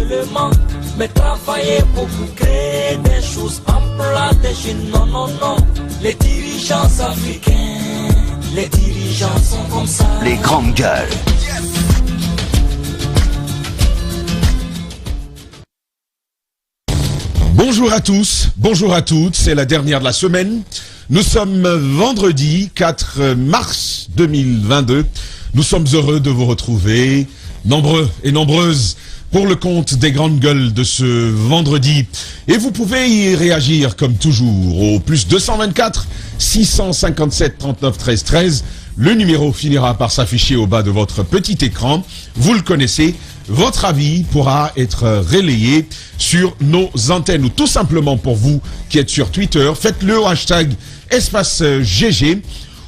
seulement, mais travailler pour créer des choses en plat des jeunes. Non, non, non, les dirigeants africains, les dirigeants sont comme ça. Les grandes gueules. Bonjour à tous, bonjour à toutes, c'est la dernière de la semaine. Nous sommes vendredi 4 mars 2022. Nous sommes heureux de vous retrouver, nombreux et nombreuses, pour le compte des grandes gueules de ce vendredi. Et vous pouvez y réagir comme toujours au plus 224 657 39 13 13. Le numéro finira par s'afficher au bas de votre petit écran. Vous le connaissez. Votre avis pourra être relayé sur nos antennes ou tout simplement pour vous qui êtes sur Twitter, faites-le au hashtag espace GG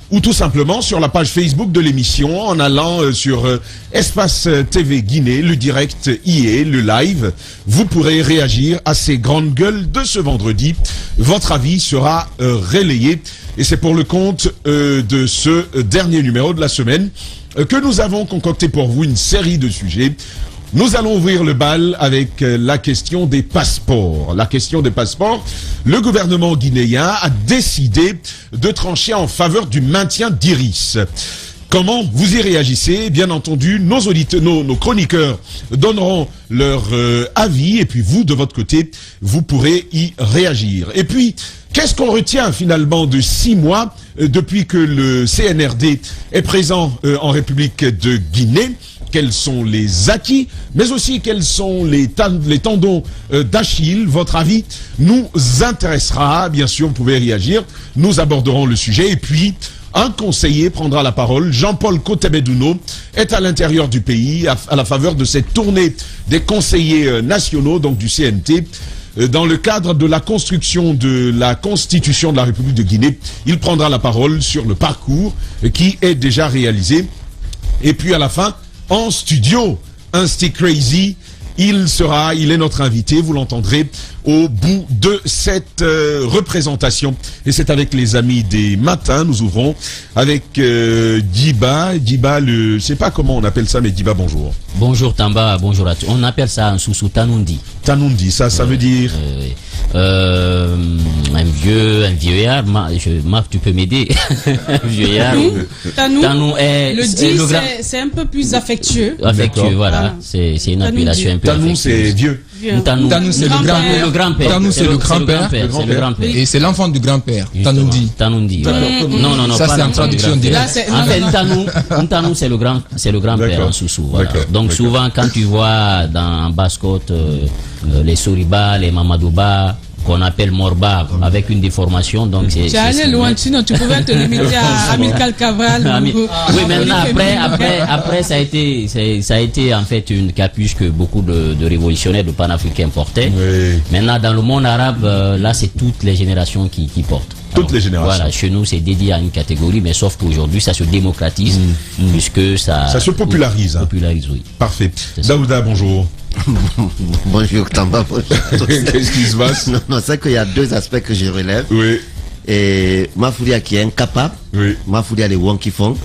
ou tout simplement sur la page Facebook de l'émission en allant sur Espace TV Guinée, le direct y est, le live. Vous pourrez réagir à ces grandes gueules de ce vendredi. Votre avis sera relayé et c'est pour le compte de ce dernier numéro de la semaine que nous avons concocté pour vous une série de sujets. Nous allons ouvrir le bal avec la question des passeports. La question des passeports, le gouvernement guinéen a décidé de trancher en faveur du maintien d'Iris. Comment vous y réagissez? Bien entendu, nos auditeurs, nos chroniqueurs donneront leur avis et puis vous, de votre côté, vous pourrez y réagir. Et puis, qu'est-ce qu'on retient finalement de 6 mois depuis que le CNRD est présent en République de Guinée? Quels sont les acquis, mais aussi quels sont les tendons d'Achille? Votre avis nous intéressera, bien sûr, vous pouvez réagir. Nous aborderons le sujet et puis un conseiller prendra la parole. Jean-Paul Kotebedouno est à l'intérieur du pays à la faveur de cette tournée des conseillers nationaux, donc du CNT. Dans le cadre de la construction de la Constitution de la République de Guinée, il prendra la parole sur le parcours qui est déjà réalisé. Et puis à la fin, en studio, un Stick Crazy, il est notre invité, vous l'entendrez au bout de cette représentation. Et c'est avec les amis des matins, nous ouvrons avec Djiba, je sais pas comment on appelle ça, mais Djiba, bonjour. Bonjour Tamba, bonjour à tous. On appelle ça un sous Tanundi. Tanundi, ça veut dire un vieillard. Marc, tu peux m'aider? Un vieillard. Tanou est c'est un peu plus affectueux. Affectueux, voilà. C'est une appellation un peu affectueuse. Tanou, c'est vieux. Tanou, c'est le grand-père. Tanou, c'est le grand-père. Et c'est l'enfant du grand-père. Tanundi. Tanundi. Non. Ça, c'est en traduction directe. En fait, Tanou, c'est le grand-père en sous-sous. Voilà. Donc, souvent, quand tu vois en basse-côte les Soriba, les Mamadouba, qu'on appelle Morba, avec une déformation, donc c'est... Tu es allé loin, sinon tu pouvais te limiter à Amilcar Cabral. Oui, maintenant, après, ça a été en fait une capuche que beaucoup de révolutionnaires, de panafricains portaient. Oui. Maintenant, dans le monde arabe, là, c'est toutes les générations qui portent. Toutes les générations. Voilà, chez nous, c'est dédié à une catégorie, mais sauf qu'aujourd'hui, ça se démocratise, puisque ça... Ça se popularise. Popularise, oui. Parfait. Daouda, bonjour. Bonjour Tamba, bonjour. Qu'est-ce qui se passe? Non, c'est qu'il y a 2 aspects que je relève. Oui. Et Mafouria qui est incapable. Oui. Mafouria les Wonky Fong.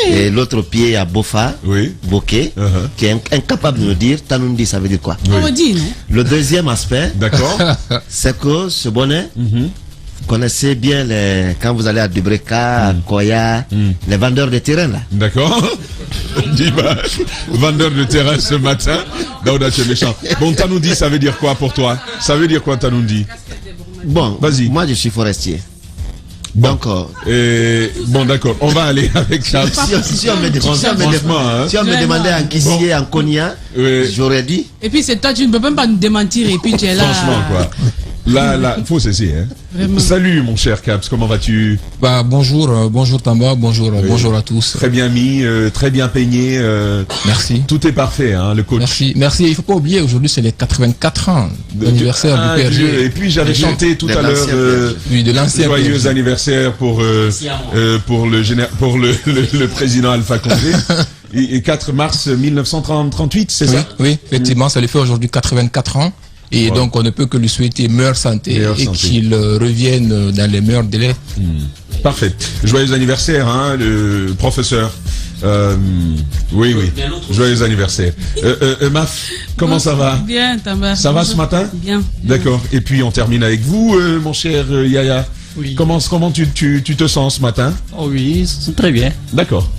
Et l'autre pied à Bofa. Oui. Bokeh. Qui est incapable de nous dire Tanundi, ça veut dire quoi? On dit, non? Le deuxième aspect. D'accord. C'est que ce bonnet. Vous connaissez bien quand vous allez à Dubreka, à Koya, les vendeurs de terrain là. D'accord. Vendeur de terrain ce matin. Daouda, tu es méchant. Bon, Tanundi, ça veut dire quoi pour toi? Ça veut dire quoi, Tanundi? Bon, vas-y. Moi, je suis forestier. Bon, bon, d'accord. On va aller avec ça. Si on me demandait en Kissier, en Konya, j'aurais dit. Et puis c'est toi, tu ne peux même pas nous démentir et puis tu es là. Franchement, quoi. Là, faut cesser, hein. Vraiment. Salut, mon cher Caps, comment vas-tu? Bonjour Tamba, bonjour à tous. Très bien mis, très bien peigné. Merci. Tout est parfait, hein, le coach. Merci. Il faut pas oublier, aujourd'hui, c'est les 84 ans d'anniversaire du PRG. Et puis, j'avais chanté tout à l'heure de l'ancien joyeux anniversaire pour le président Alpha Condé. Et 4 mars 1938, c'est ça? Oui, effectivement, ça lui fait aujourd'hui 84 ans. Et donc, on ne peut que lui souhaiter meilleure santé et qu'il revienne dans les meilleurs délais. Parfait. Joyeux anniversaire, hein, le professeur. Oui. Joyeux anniversaire. Maf, comment ça va? Bien, Tamba. Ça va ce matin? Bien. D'accord. Et puis on termine avec vous, mon cher Yaya. Oui. Comment tu te sens ce matin? Oh oui, c'est très bien. D'accord.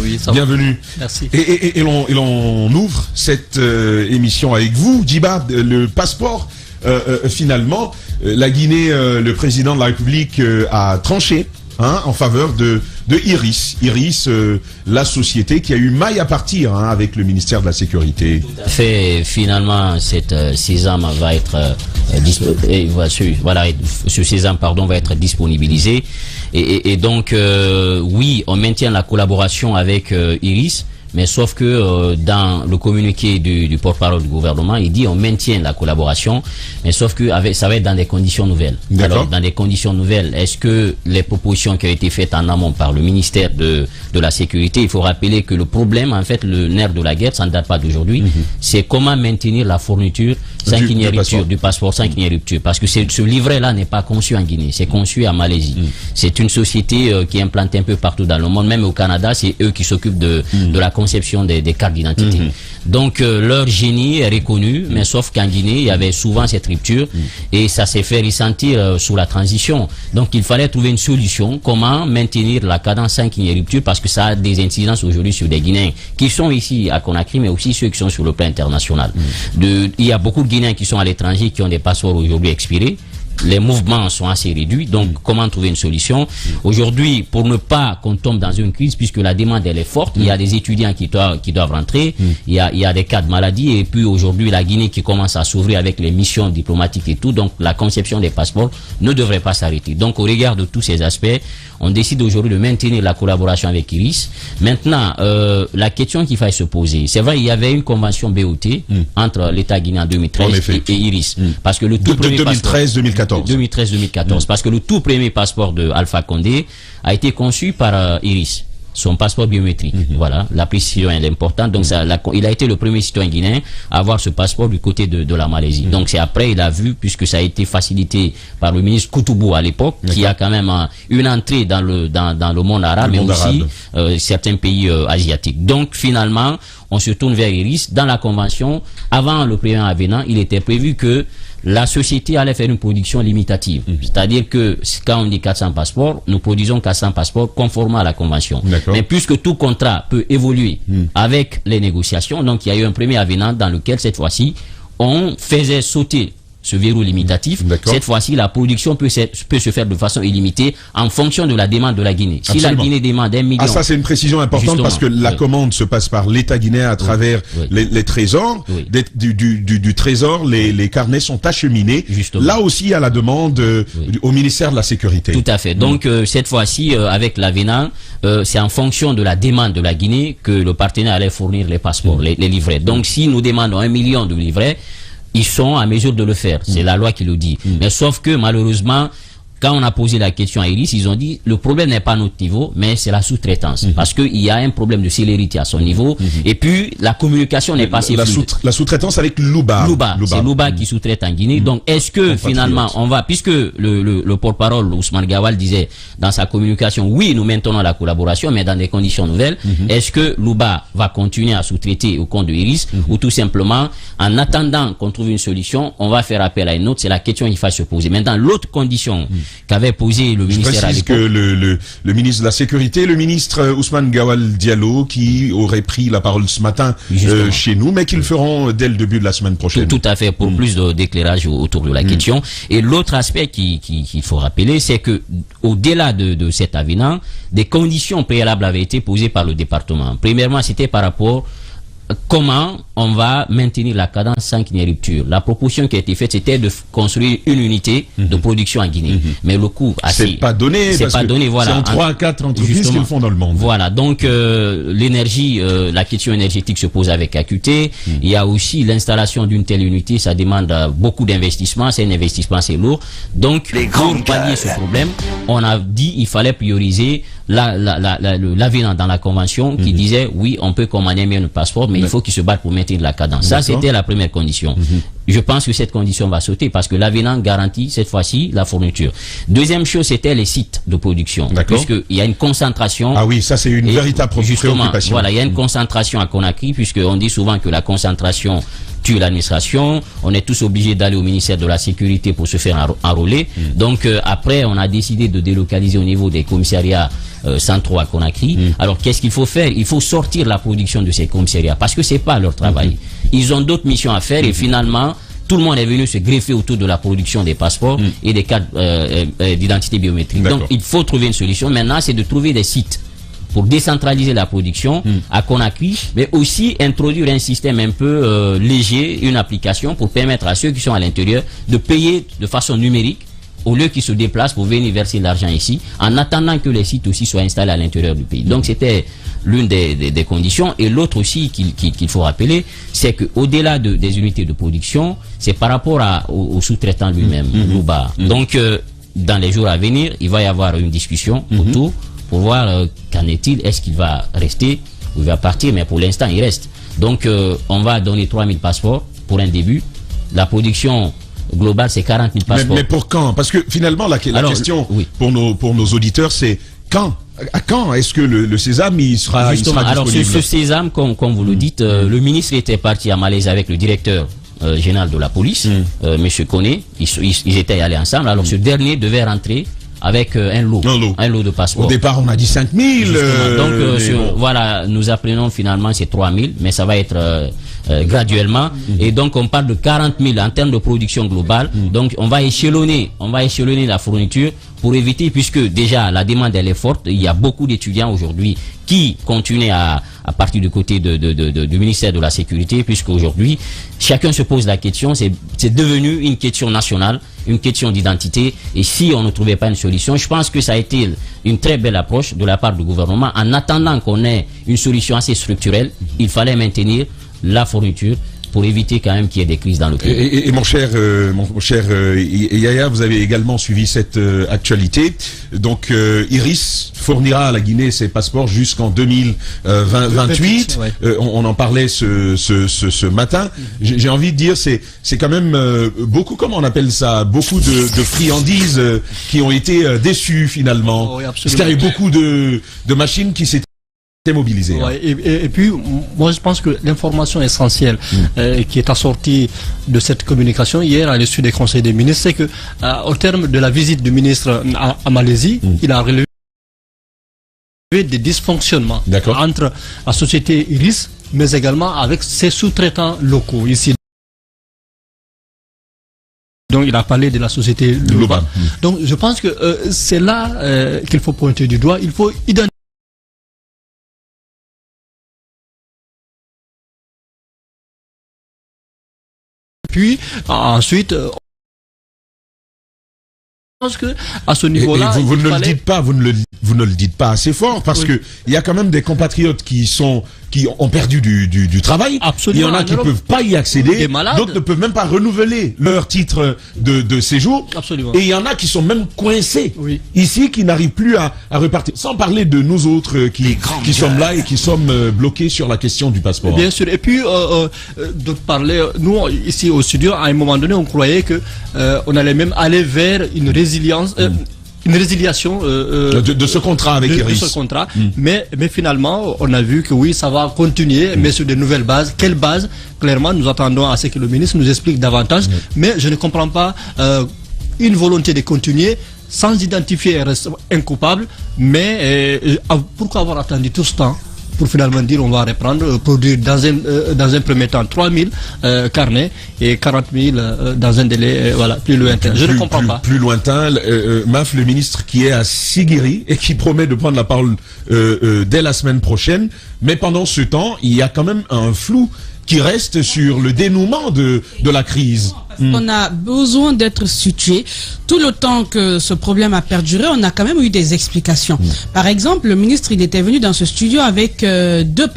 Oui, ça Bienvenue. Va. Merci. Et l'on ouvre cette émission avec vous, Djiba, le passeport. Finalement, la Guinée, le président de la République a tranché en faveur de Iris. Iris, la société qui a eu maille à partir avec le ministère de la Sécurité. Tout à fait. Finalement, cette sésame va être ce sésame va être disponibilisé. Et donc, oui, on maintient la collaboration avec Iris. Mais sauf que dans le communiqué du porte-parole du gouvernement, il dit on maintient la collaboration, mais sauf que ça va être dans des conditions nouvelles. Alors, dans des conditions nouvelles, est-ce que les propositions qui ont été faites en amont par le ministère de la Sécurité, il faut rappeler que le problème, en fait, le nerf de la guerre, ça ne date pas d'aujourd'hui, c'est comment maintenir la fourniture sans qu'il n'y ait rupture du passeport, sans qu'il n'y ait rupture. Parce que ce livret-là n'est pas conçu en Guinée, c'est conçu en Malaisie. C'est une société qui est implantée un peu partout dans le monde, même au Canada, c'est eux qui s'occupent de la conception des cartes d'identité. Donc leur génie est reconnu, mais sauf qu'en Guinée, il y avait souvent cette rupture et ça s'est fait ressentir sous la transition. Donc il fallait trouver une solution, comment maintenir la cadence sans qu'il y ait rupture, parce que ça a des incidences aujourd'hui sur des Guinéens qui sont ici à Conakry, mais aussi ceux qui sont sur le plan international. Il y a beaucoup de Guinéens qui sont à l'étranger, qui ont des passeports aujourd'hui expirés. Les mouvements sont assez réduits, donc comment trouver une solution? Aujourd'hui, pour ne pas qu'on tombe dans une crise, puisque la demande elle est forte, il y a des étudiants qui doivent rentrer, il y a des cas de maladie, et puis aujourd'hui la Guinée qui commence à s'ouvrir avec les missions diplomatiques et tout, donc la conception des passeports ne devrait pas s'arrêter. Donc au regard de tous ces aspects, on décide aujourd'hui de maintenir la collaboration avec Iris. Maintenant, la question qu'il faille se poser, c'est vrai, il y avait une convention BOT entre l'État guinéen en 2013 et Iris, parce que le tout premier 2013-2014. 2013-2014, parce que le tout premier passeport de Alpha Condé a été conçu par Iris, son passeport biométrique. Voilà, la précision est importante. Donc il a été le premier citoyen guinéen à avoir ce passeport du côté de la Malaisie. Donc c'est après il a vu, puisque ça a été facilité par le ministre Koutoubou à l'époque, qui a quand même une entrée dans le monde arabe, mais aussi certains pays asiatiques. Donc finalement, on se tourne vers Iris. Dans la convention, avant le premier avenant, il était prévu que la société allait faire une production limitative. C'est-à-dire que quand on dit 400 passeports, nous produisons 400 passeports conformément à la convention. Mais puisque tout contrat peut évoluer avec les négociations, donc il y a eu un premier avenant dans lequel cette fois-ci, on faisait sauter ce verrou limitatif. Cette fois-ci, la production peut se faire de façon illimitée en fonction de la demande de la Guinée. Si la Guinée demande 1 million... Ah, ça c'est une précision importante, parce que la commande se passe par l'État guinéen à travers les trésors. Du trésor, les carnets sont acheminés. Là aussi, il y a la demande au ministère de la Sécurité. Tout à fait. Donc, cette fois-ci, avec l'avenant, c'est en fonction de la demande de la Guinée que le partenaire allait fournir les passeports, les livrets. Donc, si nous demandons 1 million de livrets, ils sont à mesure de le faire. C'est la loi qui le dit. Mais sauf que malheureusement, quand on a posé la question à Iris, ils ont dit le problème n'est pas à notre niveau, mais c'est la sous-traitance. Parce qu'il y a un problème de célérité à son niveau. Et puis, la communication n'est pas assez fluide. La sous-traitance avec Louba. C'est Louba qui sous-traite en Guinée. Donc, est-ce que finalement, on va, puisque le porte-parole Ousmane Gawal disait dans sa communication, oui, nous maintenons la collaboration, mais dans des conditions nouvelles, est-ce que Louba va continuer à sous-traiter au compte de Iris, ou tout simplement, en attendant qu'on trouve une solution, on va faire appel à une autre? C'est la question qu'il faut se poser. Maintenant, l'autre condition qu'avait posé le ministère à l'époque. Je précise que le ministre de la Sécurité, le ministre Ousmane Gawal Diallo, qui aurait pris la parole ce matin chez nous, mais qu'ils feront dès le début de la semaine prochaine. Tout à fait, pour plus d'éclairage autour de la question. Et l'autre aspect qu'il faut rappeler, c'est que au-delà de cet avenant, des conditions préalables avaient été posées par le département. Premièrement, c'était par rapport comment on va maintenir la cadence sans qu'il y ait rupture. La proposition qui a été faite, c'était de construire une unité de production en Guinée. Mais le coût... C'est pas donné, c'est pas donné, voilà. C'est en 3 à 4 entreprises qu'ils font dans le monde. Voilà, donc l'énergie, la question énergétique se pose avec acuité. Il y a aussi l'installation d'une telle unité, ça demande beaucoup d'investissement. C'est un investissement, c'est lourd. Donc, pour pallier ce problème, on a dit qu'il fallait prioriser l'avenant dans la convention qui disait oui, on peut commander un passeport, mais il faut qu'il se batte pour maintenir la cadence. Ça, c'était la première condition. Je pense que cette condition va sauter parce que l'avenant garantit cette fois-ci la fourniture. Deuxième chose, c'était les sites de production. Puisqu'il y a une concentration. Ah oui, ça c'est une véritable préoccupation. Voilà, il y a une concentration à Conakry, puisqu'on dit souvent que la concentration tue l'administration. On est tous obligés d'aller au ministère de la Sécurité pour se faire enrôler. Donc après, on a décidé de délocaliser au niveau des commissariats centraux à Conakry. Alors qu'est-ce qu'il faut faire? Il faut sortir la production de ces commissariats parce que c'est pas leur travail. Ils ont d'autres missions à faire et finalement tout le monde est venu se greffer autour de la production des passeports et des cartes d'identité biométrique. Donc il faut trouver une solution. Maintenant, c'est de trouver des sites pour décentraliser la production à Conakry, mais aussi introduire un système un peu léger, une application pour permettre à ceux qui sont à l'intérieur de payer de façon numérique au lieu qu'ils se déplacent pour venir verser l'argent ici, en attendant que les sites aussi soient installés à l'intérieur du pays. Donc c'était l'une des conditions. Et l'autre aussi qu'il faut rappeler, c'est qu'au-delà des unités de production, c'est par rapport au sous-traitant lui-même, Louba. Donc dans les jours à venir, il va y avoir une discussion autour pour voir qu'en est-il, est-ce qu'il va rester ou il va partir, mais pour l'instant il reste. Donc on va donner 3000 passeports pour un début. La production globale c'est 40 000 passeports. Mais pour quand? Parce que finalement la question pour nos auditeurs c'est quand? À quand est-ce que le sésame il sera disponible? Alors ce sésame, comme vous le dites, le ministre était parti à Malaise avec le directeur général de la police, Monsieur Koné. Ils étaient allés ensemble. Alors ce dernier devait rentrer avec un lot de passeports. Au départ, on a dit 5000. Donc, voilà, nous apprenons finalement c'est 3000, mais ça va être graduellement. Et donc, on parle de 40 000 en termes de production globale. Donc, on va échelonner la fourniture pour éviter, puisque déjà la demande elle est forte. Il y a beaucoup d'étudiants aujourd'hui qui continuent à partir du côté du ministère de la Sécurité, puisque aujourd'hui chacun se pose la question. C'est devenu une question nationale, une question d'identité. Et si on ne trouvait pas une solution, je pense que ça a été une très belle approche de la part du gouvernement. En attendant qu'on ait une solution assez structurelle, il fallait maintenir la fourniture pour éviter quand même qu'il y ait des crises dans le pays. Et mon cher Yaya, vous avez également suivi cette actualité. Donc Iris fournira à la Guinée ses passeports jusqu'en 2028. On en parlait ce matin. J'ai envie de dire c'est quand même beaucoup, comment on appelle ça, beaucoup de friandises qui ont été déçues finalement. Oui, parce qu'il y avait beaucoup de machines qui s'étaient mobilisé. Ouais, et puis, moi je pense que l'information essentielle qui est assortie de cette communication hier à l'issue des conseils des ministres, c'est que au terme de la visite du ministre à Malaisie, il a relevé des dysfonctionnements entre la société Iris, mais également avec ses sous-traitants locaux ici. Donc il a parlé de la société Louba. Donc je pense que c'est là qu'il faut pointer du doigt. Il faut identifier. Puis ensuite, je pense que à ce niveau-là, vous ne le dites pas, vous ne le dites pas assez fort, parce que il y a quand même des compatriotes qui ont perdu du travail. Absolument. Il y en a qui ne peuvent pas y accéder. D'autres ne peuvent même pas renouveler leur titre de séjour. Absolument. Et il y en a qui sont même coincés ici, qui n'arrivent plus à repartir. Sans parler de nous autres qui sommes là et qui sommes bloqués sur la question du passeport. Bien sûr. Et puis, de parler, nous, ici au studio, à un moment donné, on croyait que on allait même aller vers une résilience. Une résiliation de ce contrat avec Iris. De ce contrat. Mais finalement, on a vu que oui, ça va continuer, mais sur de nouvelles bases. Quelles bases? Clairement, nous attendons à ce que le ministre nous explique davantage. Mais je ne comprends pas une volonté de continuer sans identifier un responsable coupable. Mais pourquoi avoir attendu tout ce temps pour finalement dire on va reprendre, produire dans un premier temps 3000 carnets et 40 000 dans un délai plus lointain. Je ne comprends pas. Plus lointain, Maf, le ministre qui est à Siguiri et qui promet de prendre la parole dès la semaine prochaine. Mais pendant ce temps, il y a quand même un flou qui reste sur le dénouement de la crise. On a besoin d'être situé. Tout le temps que ce problème a perduré, on a quand même eu des explications. Par exemple, le ministre, il était venu dans ce studio avec deux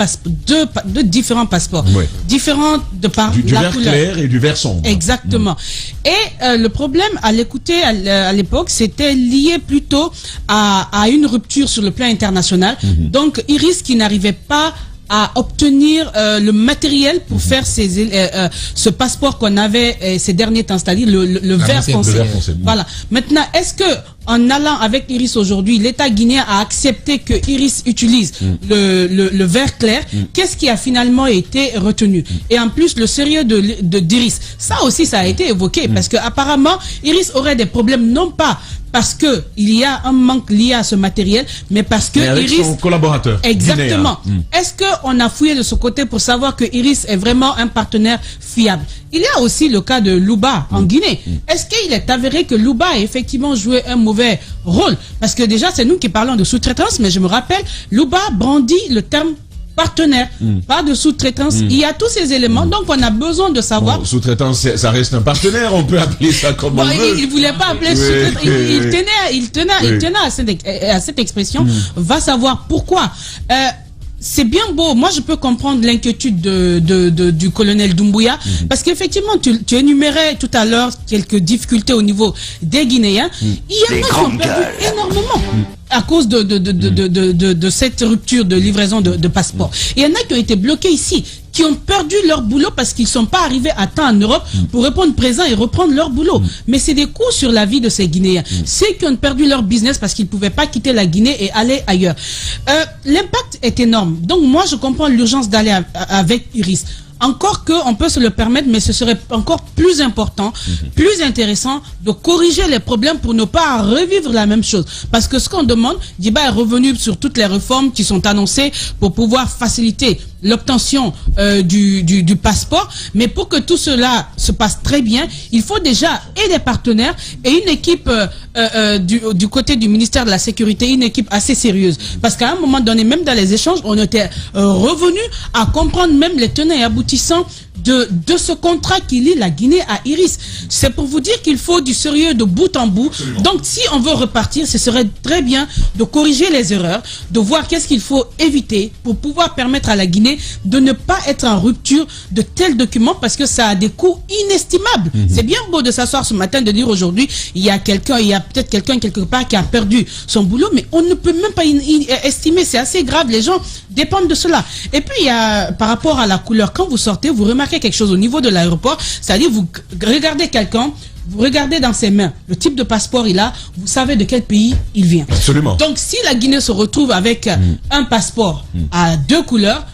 différents passeports. Différents de par du la vert couleur. Clair et du vert sombre. Exactement. Et le problème, à l'écouter à l'époque, c'était lié plutôt à une rupture sur le plan international. Donc, Iris qui n'arrivait pas à obtenir le matériel pour faire ce passeport qu'on avait ces derniers temps, c'est-à-dire le vert foncé. Voilà. Maintenant, est-ce que en allant avec Iris aujourd'hui, l'État guinéen a accepté que Iris utilise le vert clair? Qu'est-ce qui a finalement été retenu? Et en plus, le sérieux d'Iris, ça aussi, ça a été évoqué parce que apparemment, Iris aurait des problèmes non pas parce que il y a un manque lié à ce matériel, mais parce que avec Iris, son collaborateur. Exactement. Est-ce que on a fouillé de ce côté pour savoir que Iris est vraiment un partenaire fiable? Il y a aussi le cas de Louba en Guinée. Est-ce qu'il est avéré que Louba a effectivement joué un mauvais rôle? Parce que déjà, c'est nous qui parlons de sous-traitance, mais je me rappelle, Louba brandit le terme partenaire, pas de sous-traitance. Il y a tous ces éléments, donc on a besoin de savoir. Bon, sous-traitance, ça reste un partenaire, on peut appeler ça comme on veut. Il voulait pas appeler sous-traitance, il tenait à cette expression. Va savoir pourquoi. C'est bien beau. Moi, je peux comprendre l'inquiétude du colonel Doumbouya, parce qu'effectivement, tu énumérais tout à l'heure quelques difficultés au niveau des Guinéens. Il y en a qui ont perdu énormément à cause de cette rupture de livraison de passeports. Il y en a qui ont été bloqués ici, qui ont perdu leur boulot parce qu'ils ne sont pas arrivés à temps en Europe pour répondre présent et reprendre leur boulot. Mais c'est des coups sur la vie de ces Guinéens. Ceux qui ont perdu leur business parce qu'ils ne pouvaient pas quitter la Guinée et aller ailleurs. L'impact est énorme. Donc moi, je comprends l'urgence d'aller avec Iris. Encore qu'on peut se le permettre, mais ce serait encore plus important, plus intéressant de corriger les problèmes pour ne pas revivre la même chose. Parce que ce qu'on demande, Djiba est revenu sur toutes les réformes qui sont annoncées pour pouvoir faciliter l'obtention du passeport. Mais pour que tout cela se passe très bien, il faut déjà et des partenaires et une équipe du côté du ministère de la Sécurité, une équipe assez sérieuse. Parce qu'à un moment donné, même dans les échanges, on était revenu à comprendre même les tenants et aboutissants de ce contrat qui lie la Guinée à Iris. C'est pour vous dire qu'il faut du sérieux de bout en bout. Absolument. Donc si on veut repartir, ce serait très bien de corriger les erreurs, de voir qu'est-ce qu'il faut éviter pour pouvoir permettre à la Guinée de ne pas être en rupture de tels documents, parce que ça a des coûts inestimables. C'est bien beau de s'asseoir ce matin, de dire aujourd'hui, il y a peut-être quelqu'un quelque part qui a perdu son boulot, mais on ne peut même pas estimer. C'est assez grave. Les gens dépendent de cela. Et puis, il y a, par rapport à la couleur, quand vous sortez, vous remarquez quelque chose au niveau de l'aéroport, c'est-à-dire vous regardez quelqu'un, vous regardez dans ses mains le type de passeport il a, vous savez de quel pays il vient. Absolument. Donc si la Guinée se retrouve avec un passeport à 2 couleurs,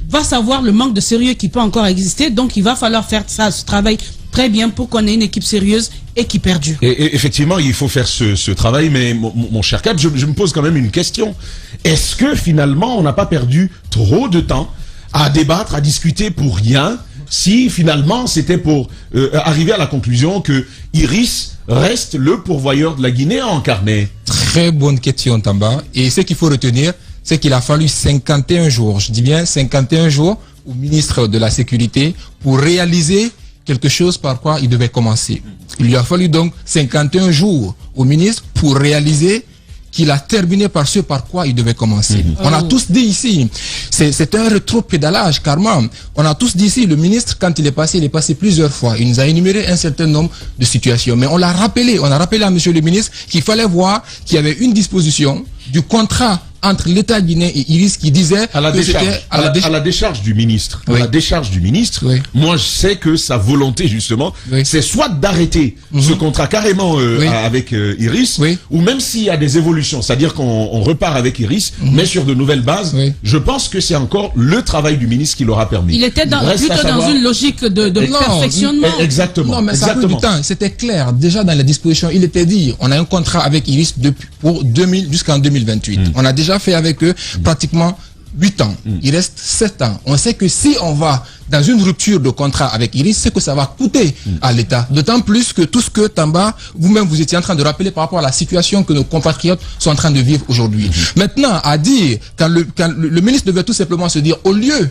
va savoir le manque de sérieux qui peut encore exister. Donc il va falloir faire ce travail très bien pour qu'on ait une équipe sérieuse et qui perdure. Et effectivement, il faut faire ce travail, mais mon cher Cap, je me pose quand même une question. Est-ce que finalement on n'a pas perdu trop de temps à débattre, à discuter pour rien, si finalement c'était pour arriver à la conclusion que Iris reste le pourvoyeur de la Guinée en carnet? Très bonne question, Tamba. Et ce qu'il faut retenir, c'est qu'il a fallu 51 jours, je dis bien 51 jours, au ministre de la Sécurité pour réaliser quelque chose par quoi il devait commencer. Il lui a fallu donc 51 jours au ministre pour réaliser qu'il a terminé par ce par quoi il devait commencer. On a tous dit ici, c'est un rétro-pédalage, carrément. On a tous dit ici, le ministre, quand il est passé plusieurs fois. Il nous a énuméré un certain nombre de situations. Mais on a rappelé à monsieur le ministre qu'il fallait voir qu'il y avait une disposition du contrat entre l'État guinéen et Iris qui disait à la décharge du ministre. Oui. À la décharge du ministre, oui. Moi je sais que sa volonté justement, oui. C'est soit d'arrêter ce contrat carrément avec Iris, ou même s'il y a des évolutions, c'est-à-dire qu'on repart avec Iris, mais sur de nouvelles bases. Je pense que c'est encore le travail du ministre qui l'aura permis. Il était plutôt dans une logique de perfectionnement. Exactement. Non, mais ça a pris du temps. C'était clair. Déjà dans la disposition, il était dit, on a un contrat avec Iris pour 2000 jusqu'en 2028. On a déjà fait avec eux pratiquement 8 ans. Il reste 7 ans. On sait que si on va dans une rupture de contrat avec Iris, c'est que ça va coûter à l'État. D'autant plus que tout ce que Tamba, vous-même vous étiez en train de rappeler par rapport à la situation que nos compatriotes sont en train de vivre aujourd'hui. Maintenant, à dire, quand le ministre devait tout simplement se dire, au lieu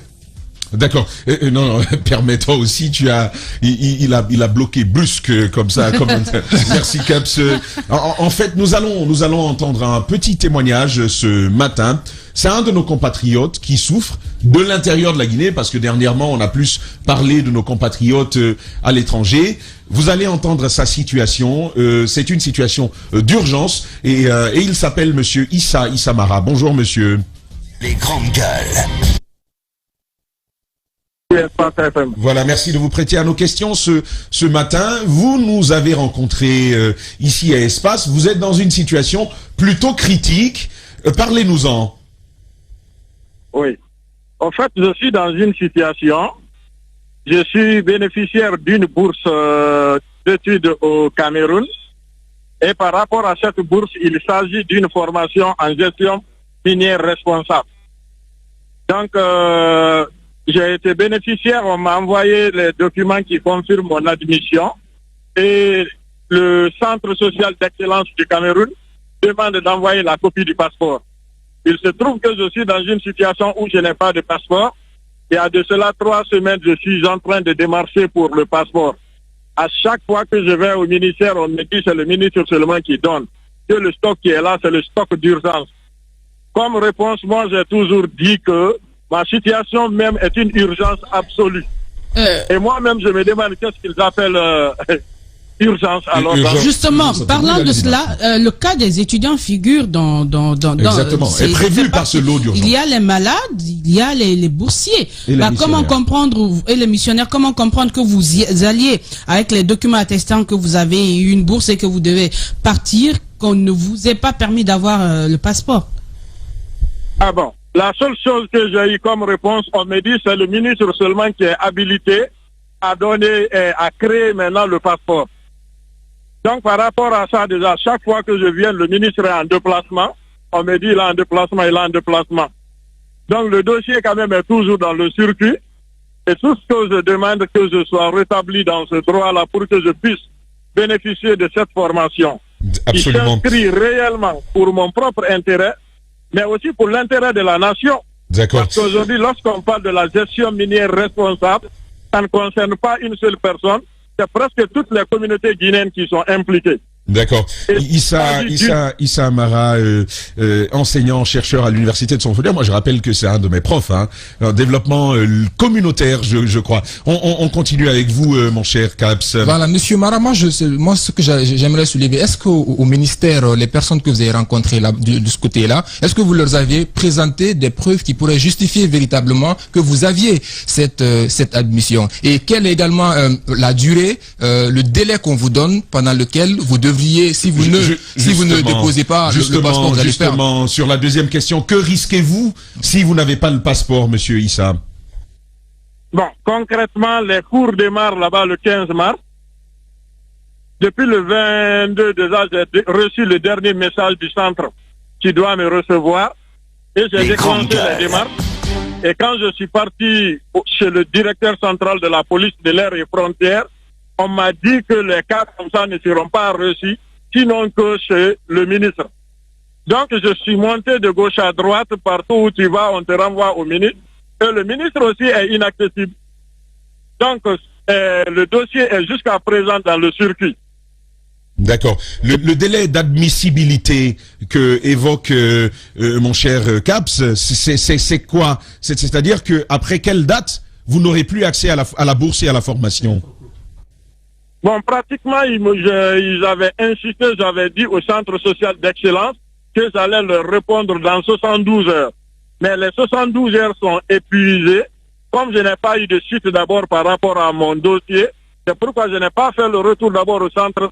D'accord. Non, permets-toi aussi, il a bloqué brusque comme ça. Merci Caps. En fait, nous allons entendre un petit témoignage ce matin. C'est un de nos compatriotes qui souffre de l'intérieur de la Guinée, parce que dernièrement, on a plus parlé de nos compatriotes à l'étranger. Vous allez entendre sa situation. C'est une situation d'urgence et il s'appelle Monsieur Issa Mara. Bonjour Monsieur. Les grandes gueules. Voilà, merci de vous prêter à nos questions ce matin. Vous nous avez rencontrés ici à Espace. Vous êtes dans une situation plutôt critique. Parlez-nous-en. Oui. En fait, je suis dans une situation. Je suis bénéficiaire d'une bourse d'études au Cameroun. Et par rapport à cette bourse, il s'agit d'une formation en gestion minière responsable. Donc, j'ai été bénéficiaire, on m'a envoyé les documents qui confirment mon admission et le Centre social d'excellence du Cameroun demande d'envoyer la copie du passeport. Il se trouve que je suis dans une situation où je n'ai pas de passeport et à de cela 3 semaines, je suis en train de démarcher pour le passeport. À chaque fois que je vais au ministère, on me dit c'est le ministre seulement qui donne. Que le stock qui est là, c'est le stock d'urgence. Comme réponse, moi j'ai toujours dit que ma situation même est une urgence absolue. Et moi-même, je me demande qu'est-ce qu'ils appellent urgence. Alors, justement, parlant de cela, le cas des étudiants figure dans exactement, est prévu par ce lot d'urgence. Il y a les malades, il y a les boursiers. Comment comprendre, et les missionnaires, comment comprendre que vous y alliez avec les documents attestant que vous avez eu une bourse et que vous devez partir, qu'on ne vous ait pas permis d'avoir le passeport? Ah bon? La seule chose que j'ai eu comme réponse, on me dit c'est le ministre seulement qui est habilité à donner, à créer maintenant le passeport. Donc par rapport à ça, déjà, chaque fois que je viens, le ministre est en déplacement. On me dit il est en déplacement, il est en déplacement. Donc le dossier quand même est toujours dans le circuit. Et tout ce que je demande, que je sois rétabli dans ce droit-là pour que je puisse bénéficier de cette formation. Absolument. Qui s'inscrit réellement pour mon propre intérêt, mais aussi pour l'intérêt de la nation. D'accord. Parce qu'aujourd'hui, lorsqu'on parle de la gestion minière responsable, ça ne concerne pas une seule personne, c'est presque toutes les communautés guinéennes qui sont impliquées. D'accord. Issa Amara, enseignant, chercheur à l'université de Sonfolia. Moi, je rappelle que c'est un de mes profs, hein. En développement communautaire, je crois. On continue avec vous, mon cher Caps. Voilà, Monsieur Mara, moi, ce que j'aimerais soulever, est-ce qu'au ministère, les personnes que vous avez rencontrées là, de ce côté-là, est-ce que vous leur avez présenté des preuves qui pourraient justifier véritablement que vous aviez cette admission? Et quelle est également la durée, le délai qu'on vous donne pendant lequel vous devriez, si vous ne déposez pas le passeport, vous allez perdre. Justement, sur la deuxième question, que risquez-vous si vous n'avez pas le passeport, Monsieur Issa? Bon, concrètement, les cours démarrent là-bas le 15 mars. Depuis le 22 déjà, j'ai reçu le dernier message du centre qui doit me recevoir et j'ai déclenché la démarche. Et quand je suis parti chez le directeur central de la police de l'air et frontières, on m'a dit que les cas comme ça ne seront pas reçus, sinon que chez le ministre. Donc je suis monté de gauche à droite, partout où tu vas, on te renvoie au ministre. Et le ministre aussi est inaccessible. Donc le dossier est jusqu'à présent dans le circuit. D'accord. Le délai d'admissibilité que évoque mon cher Caps, c'est quoi? C'est-à-dire que après quelle date vous n'aurez plus accès à la bourse et à la formation? Bon, pratiquement, ils avaient insisté, j'avais dit au centre social d'excellence que j'allais leur répondre dans 72 heures. Mais les 72 heures sont épuisées. Comme je n'ai pas eu de suite d'abord par rapport à mon dossier, c'est pourquoi je n'ai pas fait le retour d'abord au centre.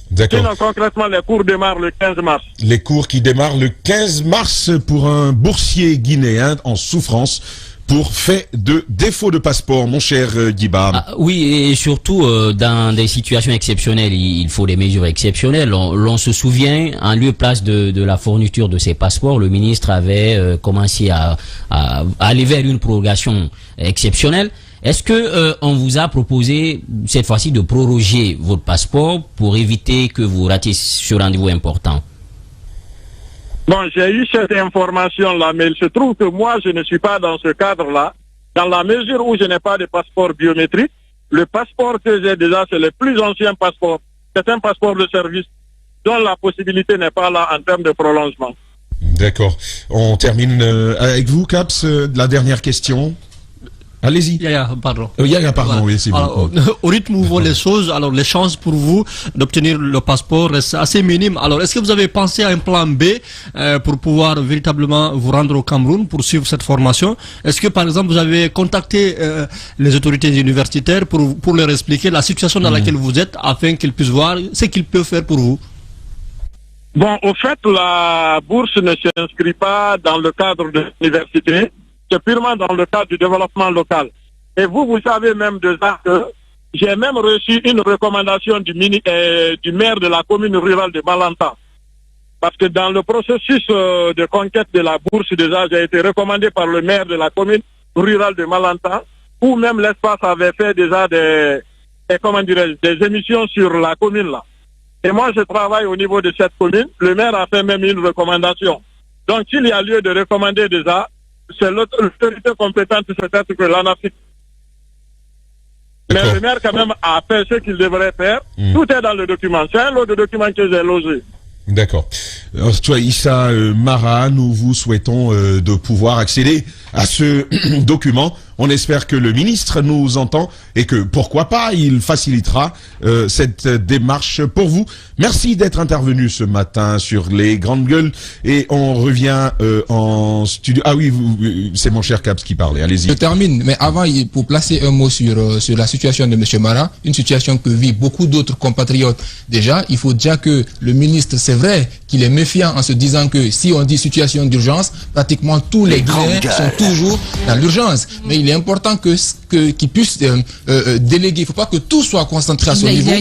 D'accord. Sinon, concrètement, les cours démarrent le 15 mars. Les cours qui démarrent le 15 mars pour un boursier guinéen en souffrance pour fait de défaut de passeport, mon cher Guiba. Oui, et surtout dans des situations exceptionnelles, il faut des mesures exceptionnelles. L'on se souvient, en lieu et place de la fourniture de ces passeports, le ministre avait commencé à aller vers une prorogation exceptionnelle. Est-ce que on vous a proposé cette fois-ci de proroger votre passeport pour éviter que vous ratiez ce rendez-vous important? Bon, j'ai eu cette information-là, mais il se trouve que moi, je ne suis pas dans ce cadre-là. Dans la mesure où je n'ai pas de passeport biométrique, le passeport que j'ai déjà, c'est le plus ancien passeport. C'est un passeport de service dont la possibilité n'est pas là en termes de prolongement. D'accord. On termine avec vous, Caps, la dernière question. Allez-y. Pardon. Pardon, oui, c'est bon. Au rythme où vont les choses, alors les chances pour vous d'obtenir le passeport restent assez minimes. Alors, est-ce que vous avez pensé à un plan B pour pouvoir véritablement vous rendre au Cameroun pour suivre cette formation? Est-ce que, par exemple, vous avez contacté les autorités universitaires pour leur expliquer la situation dans laquelle vous êtes afin qu'ils puissent voir ce qu'ils peuvent faire pour vous? Bon, au fait, la bourse ne s'inscrit pas dans le cadre de l'université. C'est purement dans le cadre du développement local. Et vous savez même déjà que j'ai même reçu une recommandation du maire de la commune rurale de Malanta. Parce que dans le processus de conquête de la bourse, déjà, j'ai été recommandé par le maire de la commune rurale de Malanta, où même l'espace avait fait déjà des émissions sur la commune là. Et moi, je travaille au niveau de cette commune. Le maire a fait même une recommandation. Donc, s'il y a lieu de recommander déjà, c'est l'autorité compétente, peut-être que l'ANAFIC. Mais le maire, quand même, a fait ce qu'il devrait faire. Tout est dans le document. C'est un lot de documents que j'ai logé. D'accord. Toi, Issa Mara, nous vous souhaitons de pouvoir accéder à ce document. On espère que le ministre nous entend et que, pourquoi pas, il facilitera cette démarche pour vous. Merci d'être intervenu ce matin sur les grandes gueules et on revient en studio. Ah oui, c'est mon cher Caps qui parlait. Allez-y. Je termine, mais avant, pour placer un mot sur la situation de M. Mara, une situation que vivent beaucoup d'autres compatriotes déjà, il faut déjà que le ministre, c'est vrai qu'il est méfiant en se disant que si on dit situation d'urgence, pratiquement tous les Guinéens sont toujours dans l'urgence. Mais il est important qu'il puisse déléguer. Il ne faut pas que tout soit concentré à son niveau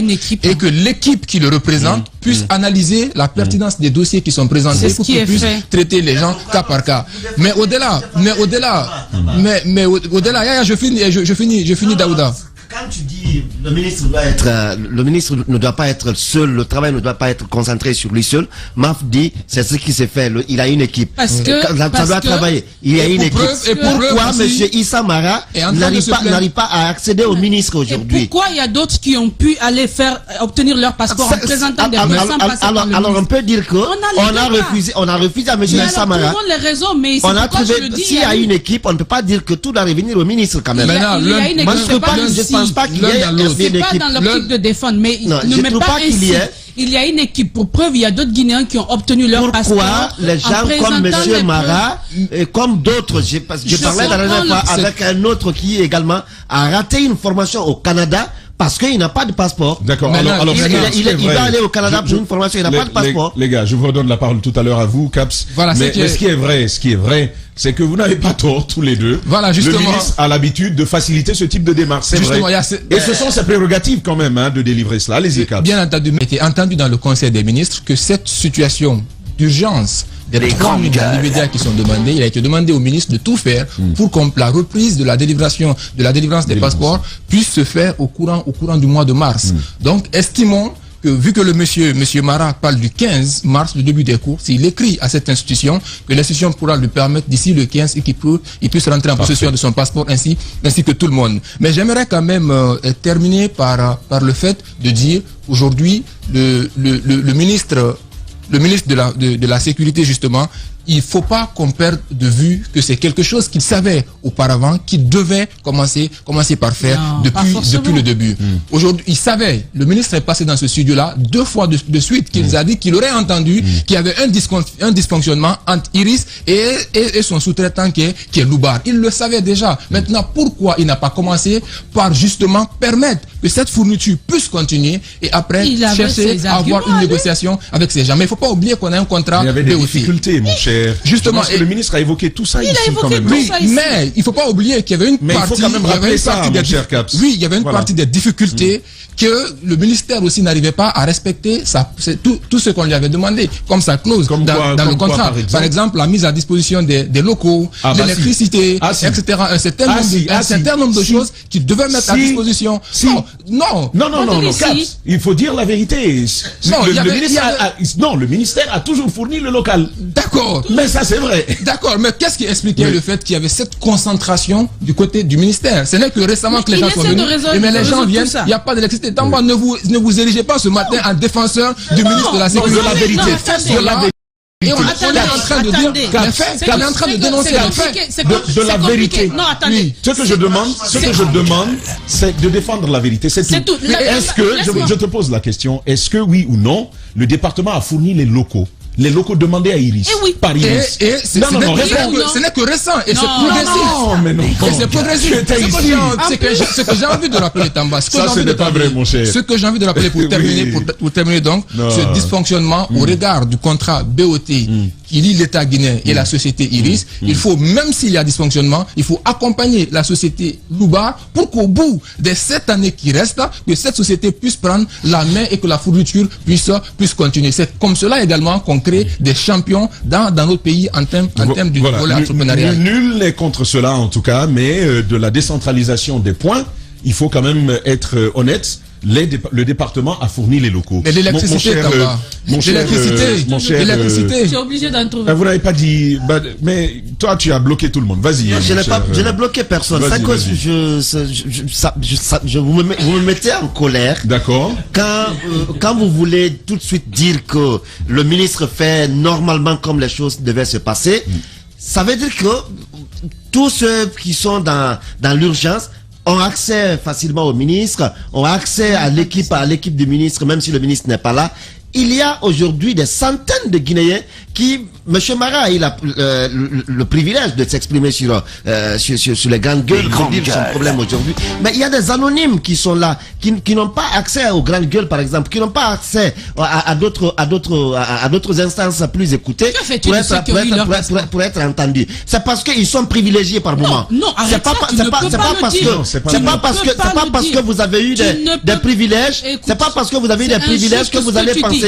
et que l'équipe qui le représente puisse analyser la pertinence des dossiers qui sont présentés pour qu'il puisse traiter les gens cas par cas. Mais au-delà, je finis Daouda. Quand tu dis le ministre ne doit pas être seul, le travail ne doit pas être concentré sur lui seul. Maf dit c'est ce qui s'est fait. Il a une équipe. Ça doit travailler. Il y a une équipe. Et pourquoi M. Issa Mara n'arrive pas à accéder au ministre aujourd'hui? Pourquoi il y a d'autres qui ont pu aller obtenir leur passeport en présentant des dossiers sans passer par le ministre? Alors on peut dire que on a refusé à M. Issa Mara. Les raisons, mais on a trouvé. S'il y a une équipe, on ne peut pas dire que tout doit revenir au ministre quand même. Moi je pense pas qu'il y ait une équipe. C'est pas dans l'optique de défendre, mais ne met pas ainsi. Il y a une équipe. Pour preuve, il y a d'autres Guinéens qui ont obtenu leur passeport. Pourquoi les gens comme M. Mara et comme d'autres, je parlais la dernière fois avec un autre qui également a raté une formation au Canada parce qu'il n'a pas de passeport. D'accord. Alors, il va aller au Canada pour une formation, il n'a pas de passeport. Les gars, je vous redonne la parole tout à l'heure à vous, Caps. Voilà, mais ce qui est vrai, c'est que vous n'avez pas tort tous les deux. Voilà, justement. Le ministre a l'habitude de faciliter ce type de démarche, c'est vrai. Et ce sont ses prérogatives quand même de délivrer cela. Allez-y, Caps. Bien entendu, il a été entendu dans le Conseil des ministres que cette situation d'urgence des 3 millions d'immédiats qui sont demandés, il a été demandé au ministre de tout faire pour que la reprise de la délivrance des passeports puisse se faire au courant du mois de mars. Donc, estimons que vu que le monsieur Mara parle du 15 mars, le début des cours, s'il écrit à cette institution, que l'institution pourra lui permettre d'ici le 15 et qu'il puisse rentrer en possession de son passeport ainsi que tout le monde. Mais j'aimerais quand même terminer par le fait de dire aujourd'hui le ministre de la sécurité justement, il ne faut pas qu'on perde de vue que c'est quelque chose qu'il savait auparavant, qu'il devait commencer par faire depuis le début. Aujourd'hui, il savait, le ministre est passé dans ce studio-là 2 fois de suite, qu'il a dit qu'il aurait entendu qu'il y avait un dysfonctionnement entre Iris et son sous-traitant qui est Loubar. Il le savait déjà. Maintenant, pourquoi il n'a pas commencé par justement permettre que cette fourniture puisse continuer et après chercher à avoir une négociation avec ces gens. Mais il ne faut pas oublier qu'on a un contrat. Il y avait des difficultés, mon cher. Justement, le ministre a évoqué tout ça ici quand même. Oui, mais il ne faut pas oublier qu'il y avait une partie. Mais il faut quand même rappeler ça, mon cher Caps. Oui, il y avait une partie des difficultés que le ministère aussi n'arrivait pas à respecter tout ce qu'on lui avait demandé, comme sa clause dans le contrat. Par exemple, la mise à disposition des locaux, l'électricité, etc. Un certain nombre de choses qu'il devait mettre à disposition. Non, Caps, il faut dire la vérité. Le ministère a toujours fourni le local. D'accord. D'accord. Mais ça, c'est vrai. D'accord, mais qu'est-ce qui expliquait le fait qu'il y avait cette concentration du côté du ministère? Ce n'est que récemment que les gens sont venus. Mais les gens viennent, il n'y a pas d'électricité. Tamba, ne vous érigez pas ce matin en défenseur du ministre de la Sécurité. De la vérité. Et on est en train de dire qu'on est en train de dénoncer les faits de la vérité. Non, attendez. Ce que je demande, c'est de défendre la vérité. C'est tout. Est-ce que, je te pose la question, est-ce que oui ou non, le département a fourni les locaux demandés à Iris? Par Iris. Ce n'est que récent et c'est progressif. Non, mais non. C'est progressif. Ce que j'ai envie de rappeler, Tamba, ça ce n'est pas vrai, mon cher. Ce que j'ai envie de rappeler pour terminer donc, ce dysfonctionnement au regard du contrat BOT qui lie l'État guinéen et la société Iris, il faut, même s'il y a dysfonctionnement, il faut accompagner la société Loubar pour qu'au bout des 7 années qui restent, que cette société puisse prendre la main et que la fourniture puisse continuer. C'est comme cela également qu'on crée des champions dans notre pays en termes du volet entrepreneurial. Nul n'est contre cela en tout cas, mais de la décentralisation des points, il faut quand même être honnête. Le département a fourni les locaux. Mais l'électricité, l'électricité. Tu es obligé d'en trouver. Vous n'avez pas dit, mais toi tu as bloqué tout le monde. Vas-y. Je n'ai bloqué personne. Vous me mettez en colère. D'accord. Quand vous voulez tout de suite dire que le ministre fait normalement comme les choses devaient se passer, ça veut dire que tous ceux qui sont dans l'urgence ont accès facilement au ministre, ont accès à l'équipe du ministre, même si le ministre n'est pas là. Il y a aujourd'hui des centaines de Guinéens qui, M. Mara a eu le privilège de s'exprimer sur les grandes gueules, pour dire son problème aujourd'hui. Mais il y a des anonymes qui sont là, qui n'ont pas accès aux grandes gueules, par exemple, qui n'ont pas accès à d'autres instances plus écoutées pour être entendus. C'est parce qu'ils sont privilégiés par moment. Non, c'est pas parce que vous avez eu des privilèges, c'est pas parce que vous avez eu des privilèges que vous allez penser que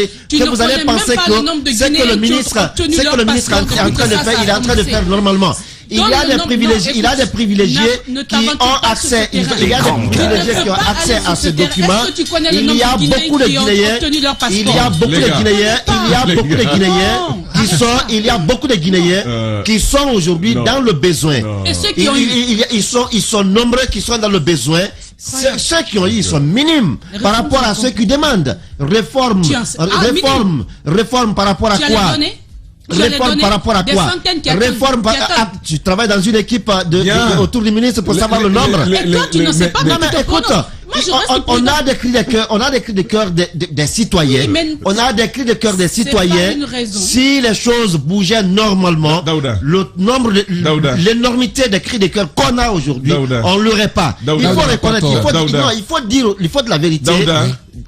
c'est que le ministre est en train de faire, il est en train de faire normalement. Il y a des privilégiés qui ont accès, à ces documents. Il y a beaucoup de Guinéens qui sont aujourd'hui dans le besoin. Ils sont nombreux qui sont dans le besoin. Ceux qui ont eu, ils sont minimes par rapport à ceux qui demandent. Réforme par rapport à quoi? Réforme par rapport à quoi? Réforme tu travailles dans une équipe autour du ministre pour savoir le nombre. Et toi, tu ne sais pas. Non, mais écoute, on a des cris de cœur des citoyens. On a des cris de cœur des citoyens. Si les choses bougeaient normalement, le nombre, l'énormité des cris de cœur qu'on a aujourd'hui, on l'aurait pas. Il faut reconnaître, il faut de la vérité.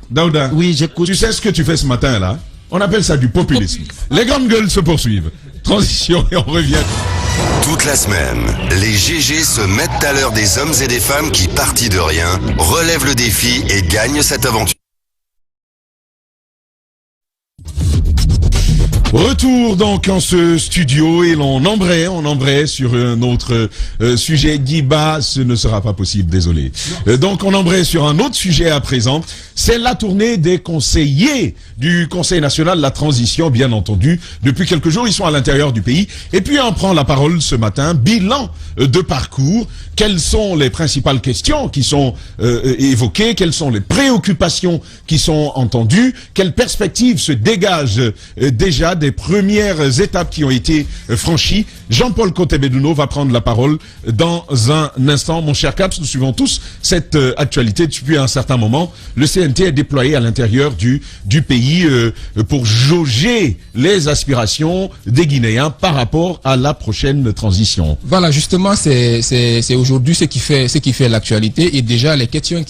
Daouda, oui, j'écoute. Tu sais ce que tu fais ce matin là? On appelle ça du populisme. Les grandes gueules se poursuivent. Transition et on revient. Toute la semaine, les GG se mettent à l'heure des hommes et des femmes qui, partis de rien, relèvent le défi et gagnent cette aventure. Retour donc en ce studio et on embraye sur un autre sujet. Guiba, ce ne sera pas possible, désolé. Donc on embraye sur un autre sujet à présent. C'est la tournée des conseillers du Conseil national de la transition, bien entendu. Depuis quelques jours, ils sont à l'intérieur du pays. Et puis on prend la parole ce matin. Bilan de parcours. Quelles sont les principales questions qui sont évoquées? Quelles sont les préoccupations qui sont entendues? Quelles perspectives se dégagent déjà des premières étapes qui ont été franchies? Jean-Paul Kotebedouno va prendre la parole dans un instant. Mon cher Caps, nous suivons tous cette actualité depuis un certain moment. Le CNT est déployé à l'intérieur du pays pour jauger les aspirations des Guinéens par rapport à la prochaine transition. Voilà, justement, c'est aujourd'hui ce qui fait l'actualité. Et déjà, les questions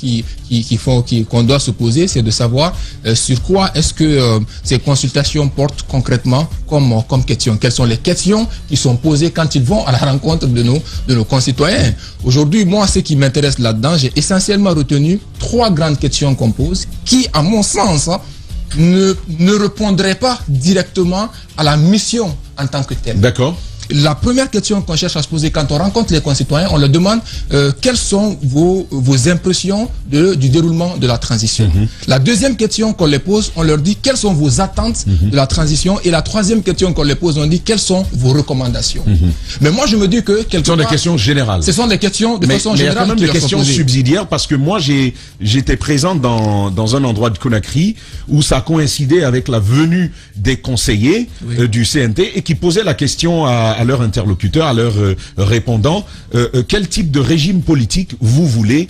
qu'on doit se poser, c'est de savoir sur quoi est-ce que ces consultations portent concrètement comme questions. Quelles sont les questions qui sont posées quand ils vont à la rencontre de nos concitoyens. Aujourd'hui, moi, ce qui m'intéresse là-dedans, j'ai essentiellement retenu 3 grandes questions qu'on pose qui, à mon sens, ne répondraient pas directement à la mission en tant que telle. D'accord. la première question qu'on cherche à se poser quand on rencontre les concitoyens, on leur demande quelles sont vos impressions du déroulement de la transition. La deuxième question qu'on les pose, on leur dit quelles sont vos attentes de la transition. Et la troisième question qu'on les pose, on dit quelles sont vos recommandations. Mais moi, je me dis que ce sont des questions générales. Ce sont des questions de façon générale. Mais il y a quand même des questions subsidiaires, parce que moi, j'étais présent dans un endroit de Conakry où ça coïncidait avec la venue des conseillers du CNT et qui posaient la question à leurs interlocuteurs, à leurs répondants, quel type de régime politique vous voulez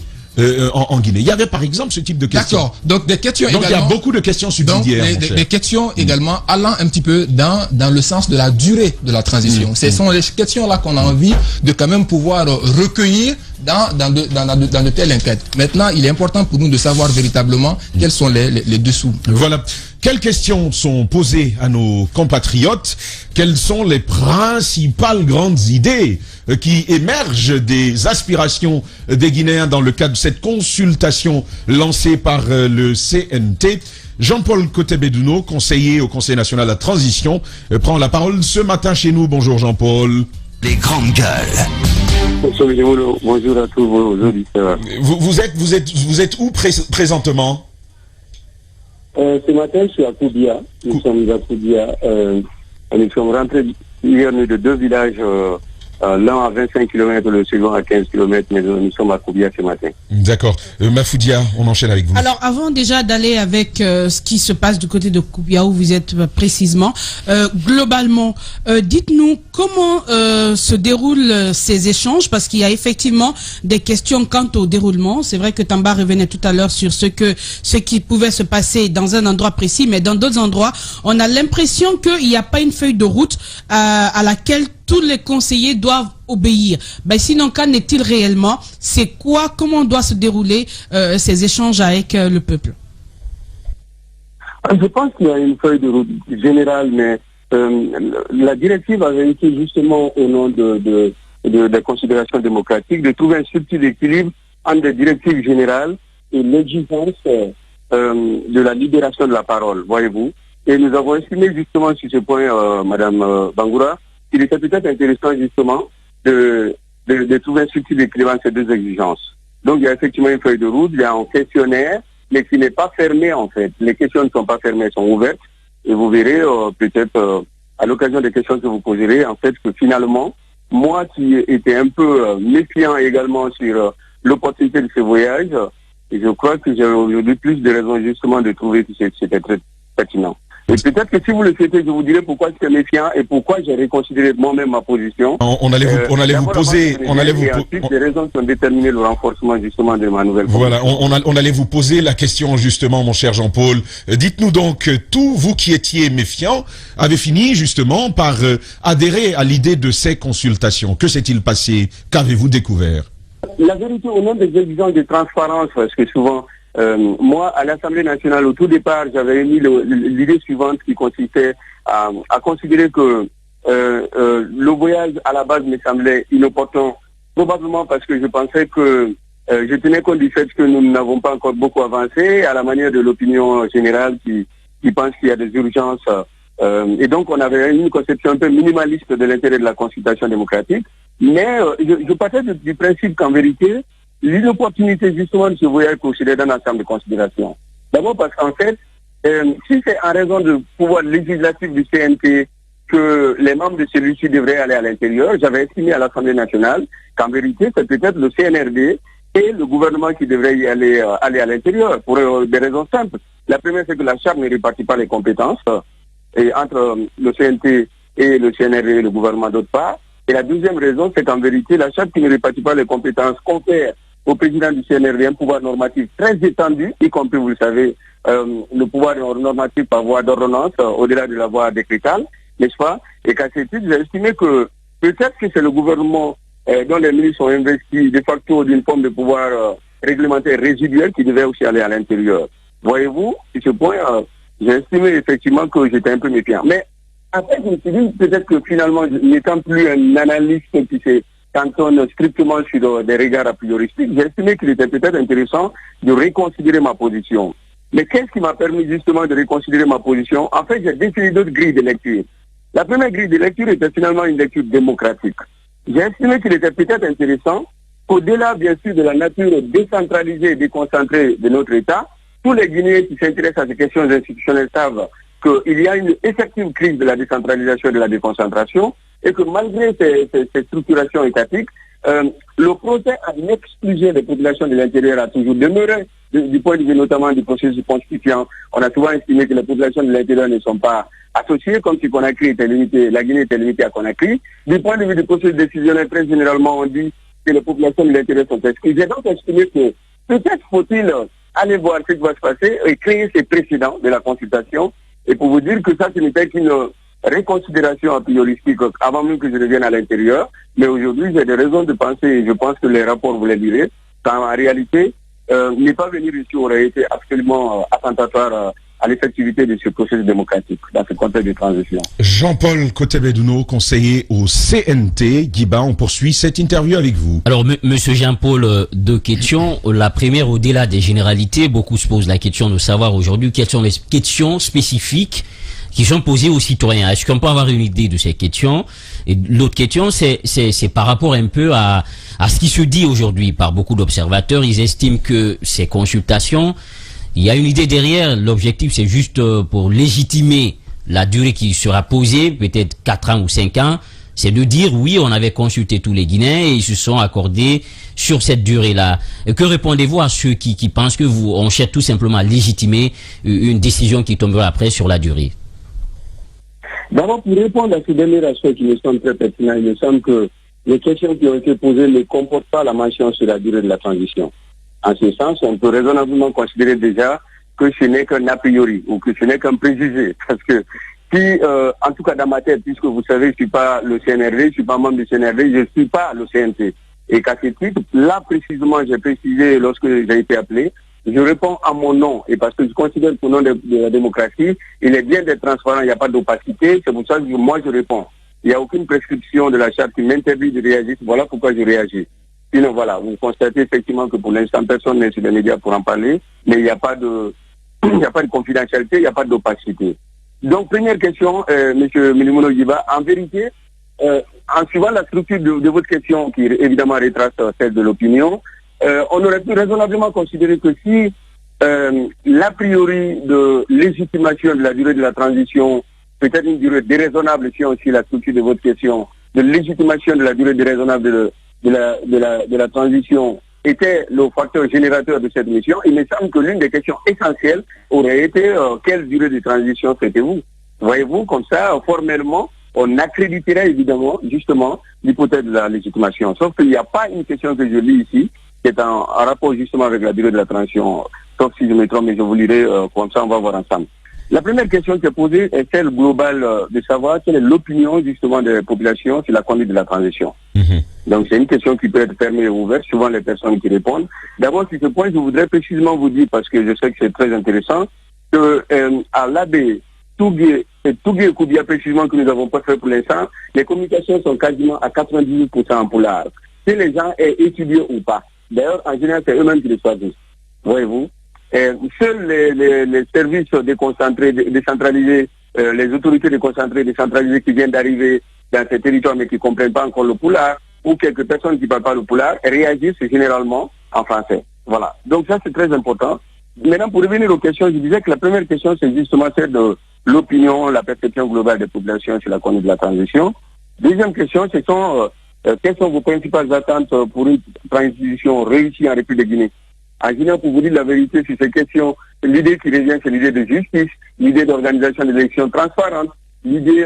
en Guinée. Il y avait par exemple ce type de questions. D'accord. Donc des questions également. Donc il y a beaucoup de questions subsidiaires. Donc, des questions également allant un petit peu dans le sens de la durée de la transition. Ce sont les questions-là qu'on a envie de quand même pouvoir recueillir dans de telles enquêtes. Maintenant, il est important pour nous de savoir véritablement quels sont les dessous. Voilà. Quelles questions sont posées à nos compatriotes? Quelles sont les principales grandes idées qui émergent des aspirations des Guinéens dans le cadre de cette consultation lancée par le CNT? Jean-Paul Kotebedouno, conseiller au Conseil national de la transition, prend la parole ce matin chez nous. Bonjour Jean-Paul. Les grandes gueules. Bonjour à tous vos auditeurs. Vous êtes où présentement? Ce matin, je suis à Koubia. Nous sommes à Koubia. Nous sommes rentrés hier de deux villages, l'un à 25 km, le second à 15 km, mais nous sommes à Koubia ce matin. D'accord. Mafoudia, on enchaîne avec vous. Alors, avant déjà d'aller avec ce qui se passe du côté de Koubia, où vous êtes précisément, globalement, dites-nous comment se déroulent ces échanges, parce qu'il y a effectivement des questions quant au déroulement. C'est vrai que Tamba revenait tout à l'heure sur ce qui pouvait se passer dans un endroit précis, mais dans d'autres endroits, on a l'impression qu'il n'y a pas une feuille de route à laquelle tous les conseillers doivent obéir. Ben sinon, qu'en est-il réellement? C'est quoi? Comment doit se dérouler ces échanges avec le peuple? Je pense qu'il y a une feuille de route générale, mais la directive avait été justement au nom de considérations démocratiques de trouver un subtil équilibre entre les directives générales et l'exigence de la libération de la parole, voyez-vous. Et nous avons estimé justement sur ce point, Madame Bangoura, qu'il était peut-être intéressant justement de trouver un subtil équilibre entre ces deux exigences. Donc il y a effectivement une feuille de route, il y a un questionnaire, mais qui n'est pas fermé en fait. Les questions ne sont pas fermées, elles sont ouvertes. Et vous verrez peut-être à l'occasion des questions que vous poserez, en fait, que finalement, moi qui étais un peu méfiant également sur l'opportunité de ce voyage, et je crois que j'ai aujourd'hui plus de raisons justement de trouver que c'était très pertinent. Et peut-être que si vous le souhaitez, je vous dirai pourquoi j'étais méfiant et pourquoi j'ai reconsidéré moi-même ma position. On allait vous poser... des raisons qui ont déterminé le renforcement justement de ma nouvelle position. Voilà, on allait vous poser la question justement, mon cher Jean-Paul. Dites-nous donc, tous vous qui étiez méfiants, avez fini justement par adhérer à l'idée de ces consultations. Que s'est-il passé? Qu'avez-vous découvert? La vérité, au nom des exigences de transparence, parce que souvent... moi, à l'Assemblée nationale, au tout départ, j'avais émis l'idée suivante qui consistait à considérer que le voyage à la base me semblait inopportun, probablement parce que je pensais que je tenais compte du fait que nous n'avons pas encore beaucoup avancé, à la manière de l'opinion générale qui pense qu'il y a des urgences. Et donc, on avait une conception un peu minimaliste de l'intérêt de la consultation démocratique. Mais je partais du principe qu'en vérité, l'inopportunité justement de ce voyage considéré dans l'ensemble de considérations. D'abord parce qu'en fait, si c'est en raison du pouvoir législatif du CNT que les membres de celui-ci devraient aller à l'intérieur, j'avais estimé à l'Assemblée nationale qu'en vérité, c'est peut-être le CNRD et le gouvernement qui devraient y aller à l'intérieur pour des raisons simples. La première, c'est que la charte ne répartit pas les compétences et entre le CNT et le CNRD et le gouvernement d'autre part. Et la deuxième raison, c'est qu'en vérité, la charte qui ne répartit pas les compétences confère au président du CNRD un pouvoir normatif très étendu, y compris, vous le savez, le pouvoir normatif par voie d'ordonnance, au-delà de la voie décrétale, n'est-ce pas? Et qu'à ce titre, j'ai estimé que peut-être que c'est le gouvernement dont les ministres ont investi de facto d'une forme de pouvoir réglementaire résiduel qui devait aussi aller à l'intérieur. Voyez-vous, sur ce point, j'ai estimé effectivement que j'étais un peu méfiant. Mais après, je me suis dit peut-être que finalement, n'étant plus un analyste qui s'est cantonne strictement sur des regards a prioristiques, j'ai estimé qu'il était peut-être intéressant de reconsidérer ma position. Mais qu'est-ce qui m'a permis justement de reconsidérer ma position? En fait, j'ai défini d'autres grilles de lecture. La première grille de lecture était finalement une lecture démocratique. J'ai estimé qu'il était peut-être intéressant qu'au-delà, bien sûr, de la nature décentralisée et déconcentrée de notre État, tous les Guinéens qui s'intéressent à ces questions institutionnelles savent qu'il y a une effective crise de la décentralisation et de la déconcentration et que malgré ces structurations étatiques, le procès à l'exclusion des populations de l'intérieur a toujours demeuré, du point de vue notamment du processus constituant. On a souvent estimé que les populations de l'intérieur ne sont pas associées, comme si Conakry était limité, la Guinée était limitée à Conakry. Du point de vue du processus décisionnel, très généralement, on dit que les populations de l'intérieur sont exclues. J'ai donc estimé que peut-être faut-il aller voir ce qui va se passer et créer ces précédents de la consultation. Et pour vous dire que ça, ce n'était qu'une réconsidération a prioristique avant même que je revienne à l'intérieur. Mais aujourd'hui, j'ai des raisons de penser, et je pense que les rapports vous les direz, qu'en réalité, n'est pas venir ici aurait été absolument attentatoire à l'effectivité de ce processus démocratique dans ce contexte de transition. Jean-Paul Kotebedouno, conseiller au CNT. Guiba, on poursuit cette interview avec vous. Alors, monsieur Jean-Paul, deux questions. La première, au-delà des généralités, beaucoup se posent la question de savoir aujourd'hui quelles sont les questions spécifiques qui sont posées aux citoyens. Est-ce qu'on peut avoir une idée de ces questions? Et l'autre question, c'est par rapport un peu à ce qui se dit aujourd'hui par beaucoup d'observateurs. Ils estiment que ces consultations, il y a une idée derrière. L'objectif, c'est juste pour légitimer la durée qui sera posée, peut-être 4 ans ou 5 ans. C'est de dire, oui, on avait consulté tous les Guinéens et ils se sont accordés sur cette durée-là. Et que répondez-vous à ceux qui pensent que on cherche tout simplement à légitimer une décision qui tombera après sur la durée? D'abord, pour répondre à ce dernier aspect qui me semble très pertinent, il me semble que les questions qui ont été posées ne comportent pas la mention sur la durée de la transition. En ce sens, on peut raisonnablement considérer déjà que ce n'est qu'un a priori ou que ce n'est qu'un préjugé. Parce que si, en tout cas dans ma tête, puisque vous savez, je ne suis pas le CNRD, je ne suis pas membre du CNRD, je ne suis pas le CNT. Et qu'à ce titre, là précisément, j'ai précisé lorsque j'ai été appelé, je réponds à mon nom, et parce que je considère qu'au nom de la démocratie, il est bien d'être transparent, il n'y a pas d'opacité, c'est pour ça que moi je réponds. Il n'y a aucune prescription de la charte qui m'interdit de réagir, voilà pourquoi je réagis. Sinon voilà, vous constatez effectivement que pour l'instant personne n'est sur les médias pour en parler, mais il n'y a pas de confidentialité, il n'y a pas d'opacité. Donc première question, monsieur Milimono Guiba, en vérité, en suivant la structure de votre question, qui évidemment retrace celle de l'opinion, on aurait pu raisonnablement considérer que si l'a priori de légitimation de la durée de la transition, peut-être une durée déraisonnable si on suit la structure de votre question, de légitimation de la durée déraisonnable de la transition était le facteur générateur de cette mission, il me semble que l'une des questions essentielles aurait été quelle durée de transition souhaitez-vous? Voyez-vous, comme ça, formellement, on accréditerait évidemment, justement, l'hypothèse de la légitimation. Sauf qu'il n'y a pas une question que je lis ici, qui est en rapport justement avec la durée de la transition, sauf si je me trompe, mais je vous lirai, comme ça on va voir ensemble. La première question qui est posée est celle globale de savoir quelle est l'opinion justement des populations sur la conduite de la transition. Donc c'est une question qui peut être fermée ou ouverte, souvent les personnes qui répondent. D'abord sur ce point, je voudrais précisément vous dire, parce que je sais que c'est très intéressant, que à l'AB, Tougué et Koubia précisément que nous n'avons pas fait pour l'instant, les communications sont quasiment à 98% en poulard. Si les gens aient étudié ou pas. D'ailleurs, en général, c'est eux-mêmes qui les choisissent. Voyez-vous, seuls les services déconcentrés, décentralisés, les autorités déconcentrées, décentralisées qui viennent d'arriver dans ces territoires mais qui ne comprennent pas encore le poulard, ou quelques personnes qui ne parlent pas le poulard, réagissent généralement en français. Voilà. Donc ça, c'est très important. Maintenant, pour revenir aux questions, je disais que la première question, c'est justement celle de l'opinion, la perception globale des populations sur la conduite de la transition. Deuxième question, ce sont quelles sont vos principales attentes pour une transition réussie en République de Guinée? En Guinée, pour vous dire la vérité sur ces questions, l'idée qui revient, c'est l'idée de justice, l'idée d'organisation d'élections transparentes, l'idée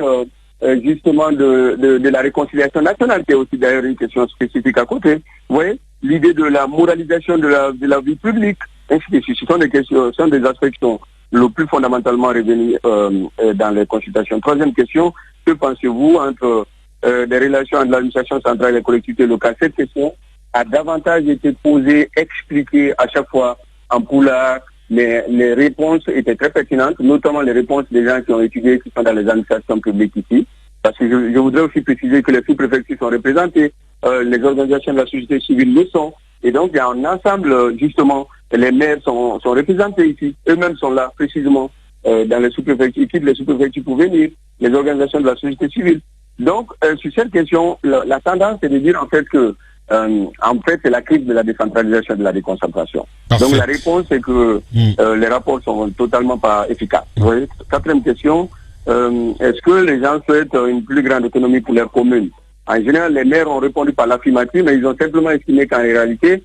justement de la réconciliation nationale, qui est aussi d'ailleurs une question spécifique à côté. Vous voyez, l'idée de la moralisation de la vie publique, ainsi de suite. Ce sont des questions, ce sont des aspects qui sont le plus fondamentalement revenus dans les consultations. Troisième question, que pensez-vous entre des relations entre l'administration centrale et les collectivités locales? Cette question a davantage été posée, expliquée à chaque fois en poulard, mais les réponses étaient très pertinentes, notamment les réponses des gens qui ont étudié, qui sont dans les administrations publiques ici. Parce que je voudrais aussi préciser que les sous-préfectures sont représentées, les organisations de la société civile le sont, et donc il y a un ensemble, justement, les maires sont représentés ici, eux-mêmes sont là, précisément. dans les sous-préfectures, quittent les sous-préfectures pour venir, les organisations de la société civile. Donc, sur cette question, la tendance est de dire en fait que c'est la crise de la décentralisation et de la déconcentration. Parfait. Donc la réponse est que les rapports sont totalement pas efficaces. Vous voyez, quatrième question, est-ce que les gens souhaitent une plus grande autonomie pour leurs communes? En général, les maires ont répondu par l'affirmative, mais ils ont simplement estimé qu'en réalité,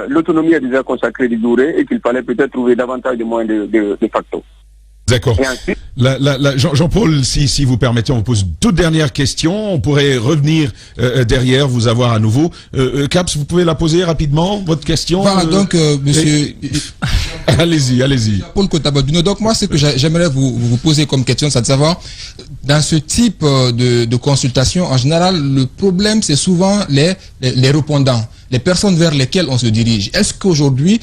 l'autonomie est déjà consacrée de durée et qu'il fallait peut-être trouver davantage de moyens de facto. D'accord. Jean-Paul, si vous permettez, on vous pose une toute dernière question. On pourrait revenir derrière, vous avoir à nouveau. Caps, vous pouvez la poser rapidement, votre question. Voilà, donc, monsieur... Allez-y. Paul Kotabaduno, donc moi, ce que j'aimerais vous poser comme question, c'est de savoir, dans ce type de consultation, en général, le problème, c'est souvent les répondants, les personnes vers lesquelles on se dirige. Est-ce qu'aujourd'hui,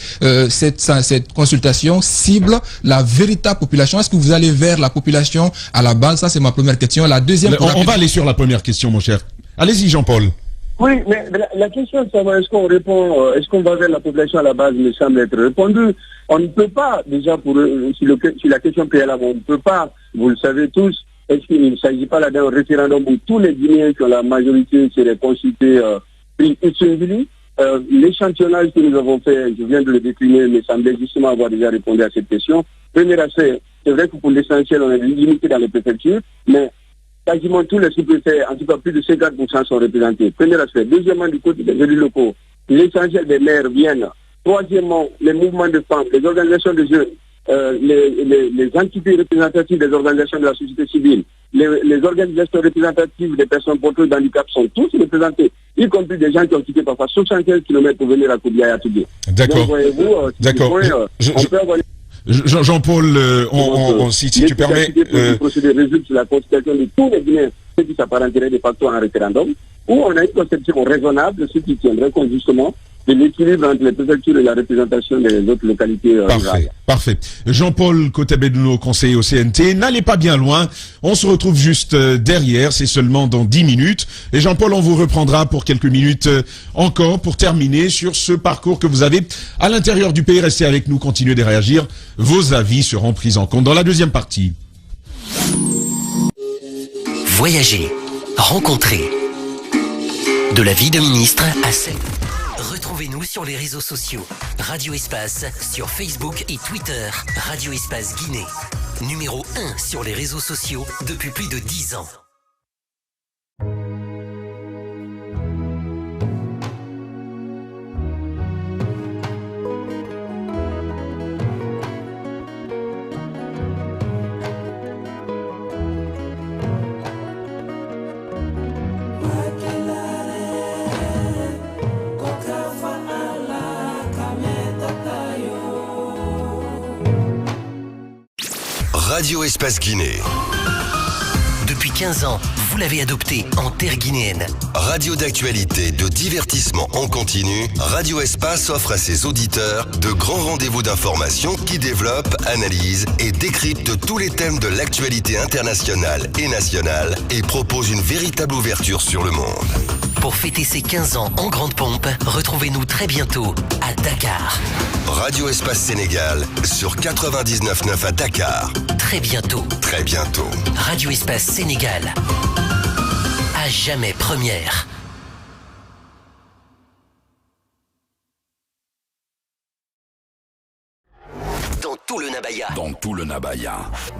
cette consultation cible la véritable population? Est-ce que vous allez vers la population à la base? Ça, c'est ma première question. La deuxième... On va aller sur la première question, mon cher. Allez-y, Jean-Paul. Oui, mais la question de savoir est-ce qu'on répond, est-ce qu'on va vers la population à la base me semble être répondu. On ne peut pas, déjà, sur la question préalable, on ne peut pas, vous le savez tous, est-ce qu'il ne s'agit pas là d'un référendum où tous les Guinéens qui ont la majorité seraient consultés l'échantillonnage que nous avons fait, je viens de le décliner, me semblait justement avoir déjà répondu à cette question. Premier aspect, c'est vrai que pour l'essentiel, on est limité dans les préfectures, mais quasiment tous les sous-préfets, en tout cas plus de 50% sont représentés. Premier aspect. Deuxièmement, du côté des élus locaux, l'essentiel des maires viennent. Troisièmement, les mouvements de femmes, les organisations de jeunes, les entités représentatives des organisations de la société civile, les organisations représentatives des personnes porteuses d'handicap sont tous représentés, y compris des gens qui ont quitté parfois 75 km pour venir à Koudia et à Toubé. D'accord. Donc, voyez-vous, d'accord. On peut avoir... Jean-Paul, si tu permets... Le procédé résulte sur la consultation de tous les Guinéens, ce qui s'apparenterait de facto à un référendum, où on a une conception raisonnable, ce qui tiendrait compte justement de l'équilibre entre les préfectures et la représentation des autres localités rurales. Parfait. Jean-Paul Kotabaduno, conseiller au CNT, n'allez pas bien loin. On se retrouve juste derrière, c'est seulement dans 10 minutes. Et Jean-Paul, on vous reprendra pour quelques minutes encore pour terminer sur ce parcours que vous avez à l'intérieur du pays. Restez avec nous, continuez de réagir. Vos avis seront pris en compte dans la deuxième partie. Voyager, rencontrer. De la vie de ministre à celle... Retrouvez-nous sur les réseaux sociaux. Radio Espace sur Facebook et Twitter. Radio Espace Guinée. Numéro 1 sur les réseaux sociaux depuis plus de 10 ans. Radio Espace Guinée. Depuis 15 ans, vous l'avez adopté en terre guinéenne. Radio d'actualité, de divertissement en continu, Radio Espace offre à ses auditeurs de grands rendez-vous d'information qui développent, analysent et décryptent tous les thèmes de l'actualité internationale et nationale et propose une véritable ouverture sur le monde. Pour fêter ses 15 ans en grande pompe, retrouvez-nous très bientôt à Dakar. Radio Espace Sénégal sur 99.9 à Dakar. Très bientôt. Très bientôt. Radio Espace Sénégal. À jamais première. Dans tout le Nabaya. Dans tout le Nabaya.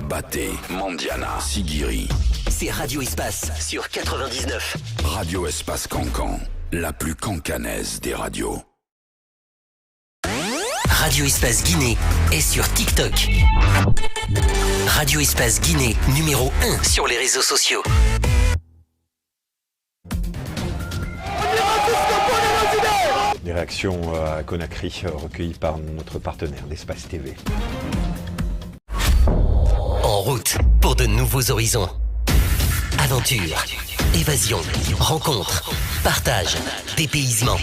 Baté, Mandiana, Sigiri. C'est Radio Espace sur 99. Radio Espace Cancan, la plus cancanaise des radios. Radio Espace Guinée est sur TikTok. Radio Espace Guinée, numéro 1 sur les réseaux sociaux. Des réactions à Conakry recueillies par notre partenaire, l'Espace TV. En route pour de nouveaux horizons. Aventure, évasion, rencontre, partage, dépaysement.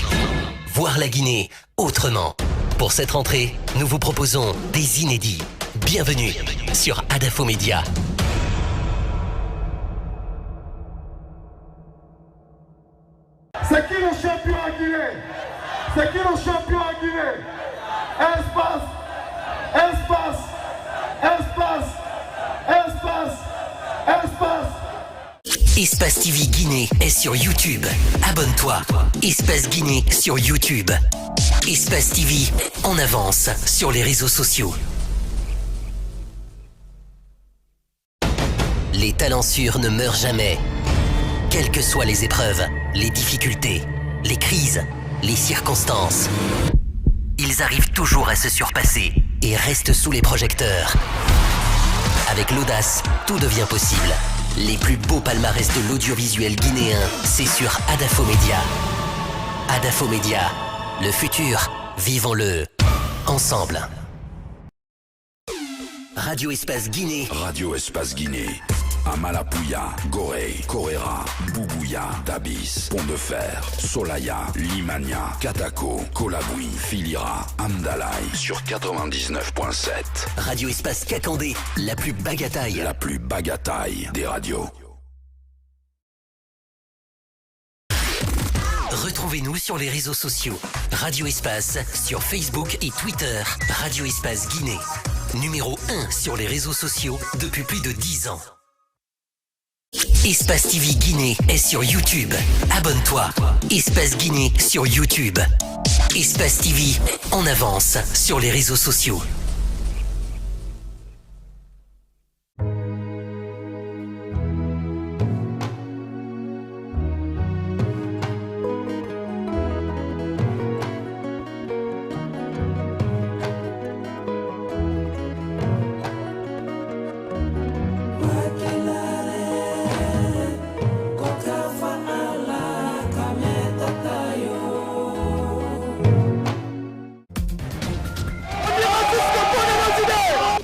Voir la Guinée autrement. Pour cette rentrée, nous vous proposons des inédits. Bienvenue sur Adafo Média. C'est qui le champion à Guinée? C'est qui le champion à Guinée? Espace, espace, espace. Espace TV Guinée est sur YouTube. Abonne-toi. Espace Guinée sur YouTube. Espace TV en avance sur les réseaux sociaux. Les talents sûrs ne meurent jamais. Quelles que soient les épreuves, les difficultés, les crises, les circonstances, ils arrivent toujours à se surpasser et restent sous les projecteurs. Avec l'audace, tout devient possible. Les plus beaux palmarès de l'audiovisuel guinéen, c'est sur Adafo Média. Adafo Média, le futur, vivons-le ensemble. Radio Espace Guinée. Radio Espace Guinée. Amalapouya, Gorée, Koréra, Boubouya, Tabis, Pont de Fer, Solaya, Limania, Katako, Kolaboui, Filira, Amdalaï sur 99.7. Radio Espace Kakandé, la plus bagataille. La plus bagataille des radios. Retrouvez-nous sur les réseaux sociaux. Radio Espace sur Facebook et Twitter. Radio Espace Guinée. Numéro 1 sur les réseaux sociaux depuis plus de 10 ans. Espace TV Guinée est sur YouTube. Abonne-toi. Espace Guinée sur YouTube. Espace TV en avance sur les réseaux sociaux.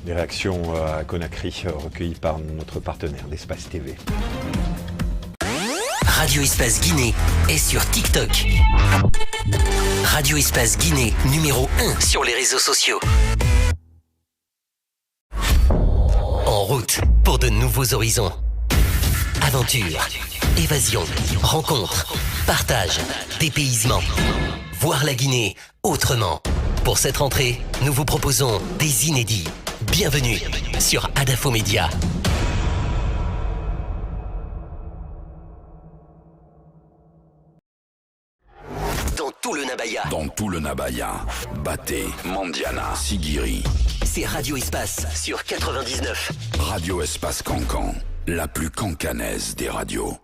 Réaction à Conakry recueillie par notre partenaire d'Espace TV. Radio Espace Guinée est sur TikTok. Radio Espace Guinée, numéro 1 sur les réseaux sociaux. En route pour de nouveaux horizons. Aventure, évasion, rencontre, partage, dépaysement. Voir la Guinée autrement. Pour cette rentrée, nous vous proposons des inédits. Bienvenue sur Adafo Média. Dans tout le Nabaya. Dans tout le Nabaya. Baté, Mandiana, Sigiri. C'est Radio Espace sur 99. Radio Espace Cancan, la plus cancanaise des radios.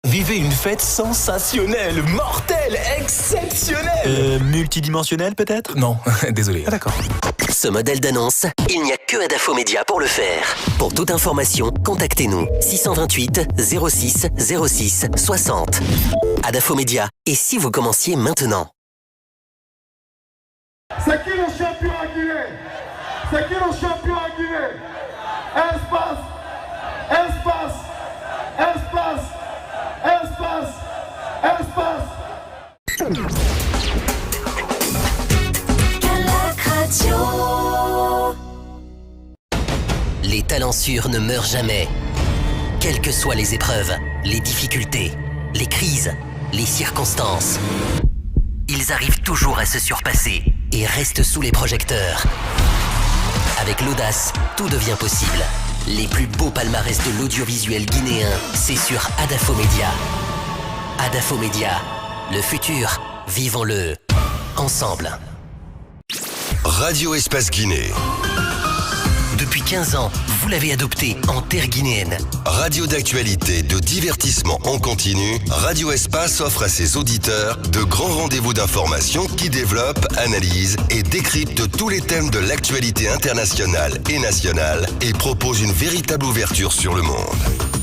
Vivez une fête sensationnelle, mortelle, exceptionnelle. Multidimensionnelle peut-être? Non, désolé. Ah, d'accord. Ce modèle d'annonce, il n'y a que Adafo Média pour le faire. Pour toute information, contactez-nous 628 06 06 60. Adafo Média. Et si vous commenciez maintenant? C'est qui le champion à Guinée? C'est qui le champion à Guinée? Espace, espace, espace, espace, espace. Les talents sûrs ne meurent jamais. Quelles que soient les épreuves, les difficultés, les crises, les circonstances, ils arrivent toujours à se surpasser et restent sous les projecteurs. Avec l'audace, tout devient possible. Les plus beaux palmarès de l'audiovisuel guinéen, c'est sur Adafo Média. Adafo Média, le futur, vivons-le ensemble. Radio Espace Guinée. Depuis 15 ans, vous l'avez adopté en terre guinéenne. Radio d'actualité, de divertissement en continu, Radio Espace offre à ses auditeurs de grands rendez-vous d'information qui développent, analysent et décryptent tous les thèmes de l'actualité internationale et nationale et proposent une véritable ouverture sur le monde.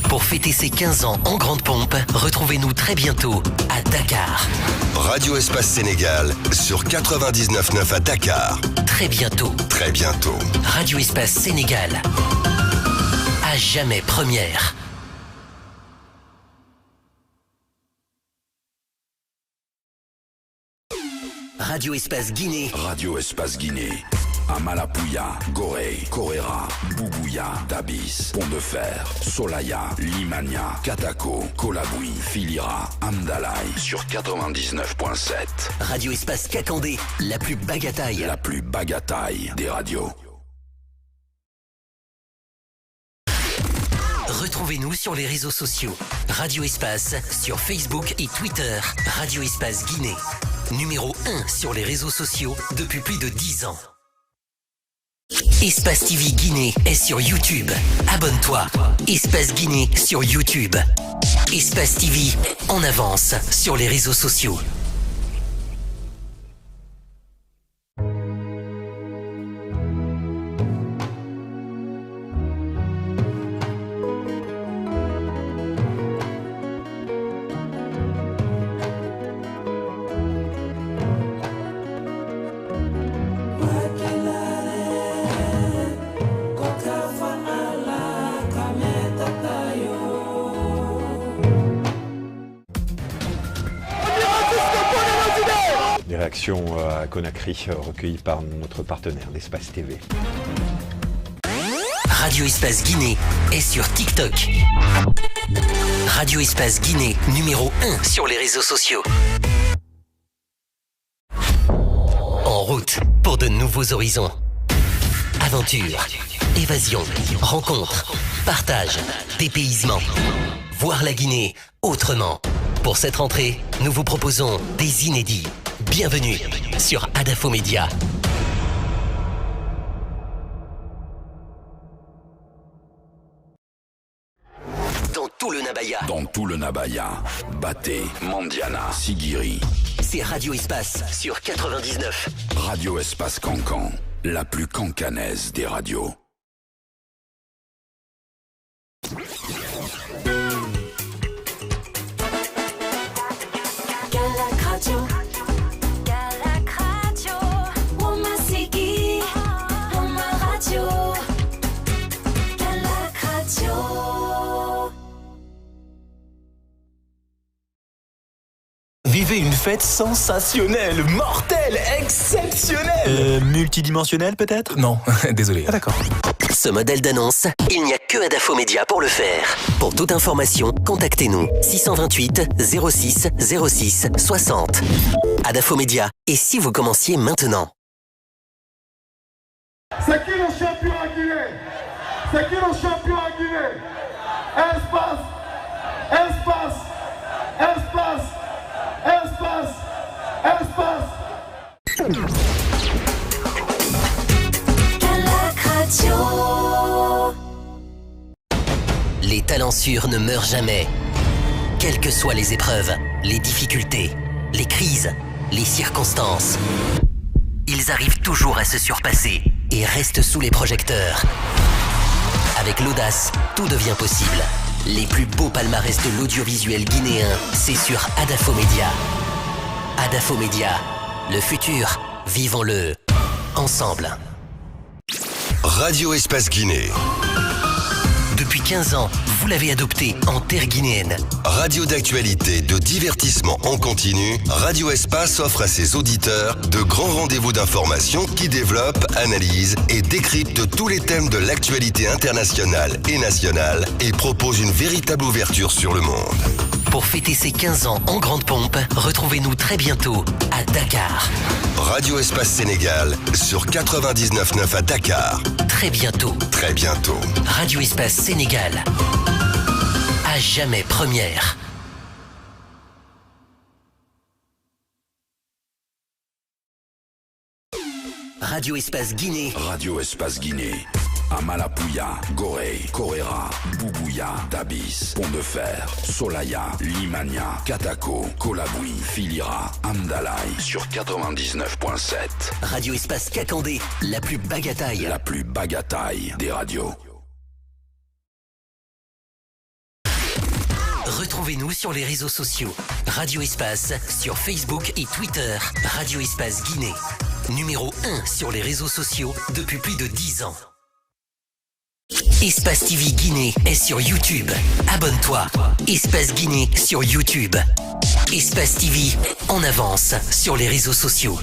Pour fêter ses 15 ans en grande pompe, retrouvez-nous très bientôt à Dakar. Radio Espace Sénégal sur 99.9 à Dakar. Très bientôt. Très bientôt. Radio Espace Sénégal. À jamais première. Radio Espace Guinée. Radio Espace Guinée. Amalapouya, Gorée, Koréra, Boubouya, Dabis, Pont-de-Fer, Solaya, Limania, Katako, Colabui, Filira, Amdalaï sur 99.7. Radio Espace Kakandé, la plus bagataille. La plus bagataille des radios. Retrouvez-nous sur les réseaux sociaux. Radio Espace sur Facebook et Twitter. Radio Espace Guinée. Numéro 1 sur les réseaux sociaux depuis plus de 10 ans. Espace TV Guinée est sur YouTube. Abonne-toi. Espace Guinée sur YouTube. Espace TV en avance sur les réseaux sociaux. Réaction à Conakry recueillie par notre partenaire d'Espace TV. Radio Espace Guinée est sur TikTok. Radio Espace Guinée, numéro 1 sur les réseaux sociaux. En route pour de nouveaux horizons. Aventure, évasion, rencontre, partage, dépaysement. Voir la Guinée autrement. Pour cette rentrée, nous vous proposons des inédits. Bienvenue sur Adafo Média. Dans tout le Nabaya. Dans tout le Nabaya. Baté, Mandiana, Sigiri. C'est Radio Espace sur 99. Radio Espace Cancan, la plus cancanaise des radios. Vivez une fête sensationnelle, mortelle, exceptionnelle. Multidimensionnelle peut-être? Non, désolé. Ah d'accord. Ce modèle d'annonce, il n'y a que Adafo Média pour le faire. Pour toute information, contactez-nous 628 06 06 60. Adafo Média. Et si vous commenciez maintenant? C'est qui le champion à Guinée? C'est qui le champion à Guinée? Espace, espace, espace, espace, espace. Les talents sûrs ne meurent jamais. Quelles que soient les épreuves, les difficultés, les crises, les circonstances, ils arrivent toujours à se surpasser et restent sous les projecteurs. Avec l'audace, tout devient possible. Les plus beaux palmarès de l'audiovisuel guinéen, c'est sur Adafo Média. Adafo Média, le futur, vivons-le ensemble. Radio Espace Guinée. Depuis 15 ans, vous l'avez adopté en terre guinéenne. Radio d'actualité, de divertissement en continu, Radio Espace offre à ses auditeurs de grands rendez-vous d'information qui développent, analysent et décryptent tous les thèmes de l'actualité internationale et nationale et propose une véritable ouverture sur le monde. Pour fêter ses 15 ans en grande pompe, retrouvez-nous très bientôt à Dakar. Radio Espace Sénégal sur 99.9 à Dakar. Très bientôt. Très bientôt. Radio Espace Sénégal. À jamais première. Radio Espace Guinée. Radio Espace Guinée. Amalapouya, Gorée, Koréra, Boubouya, Dabis, Pont-de-Fer, Solaya, Limania, Katako, Colabui, Filira, Amdalaï sur 99.7. Radio Espace Kakandé, la plus bagataille. La plus bagataille des radios. Retrouvez-nous sur les réseaux sociaux. Radio Espace sur Facebook et Twitter. Radio Espace Guinée. Numéro 1 sur les réseaux sociaux depuis plus de 10 ans. Espace TV Guinée est sur YouTube. Abonne-toi. Espace Guinée sur YouTube. Espace TV, en avance sur les réseaux sociaux.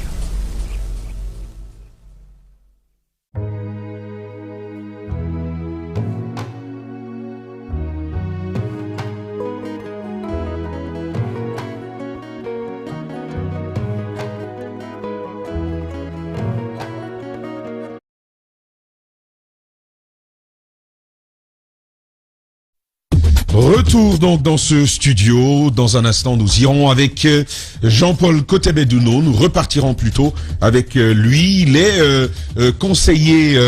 Retour donc dans ce studio. Dans un instant, nous irons avec Jean-Paul Cotebedouno. Nous repartirons plutôt avec lui. Il est conseiller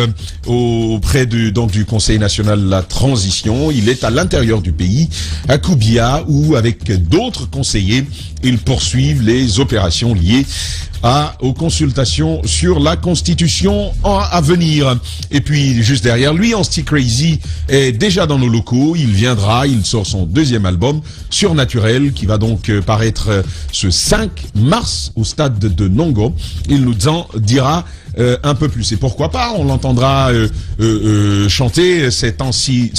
auprès du Conseil national de la transition. Il est à l'intérieur du pays, à Koubia, où avec d'autres conseillers, ils poursuivent les opérations liées aux consultations sur la Constitution à venir. Et puis, juste derrière lui, Ansti Crazy est déjà dans nos locaux. Il viendra, il sort son deuxième album, Surnaturel, qui va donc paraître ce 5 mars au stade de Nongo. Il nous en dira un peu plus. Et pourquoi pas, on l'entendra chanter cet Ansti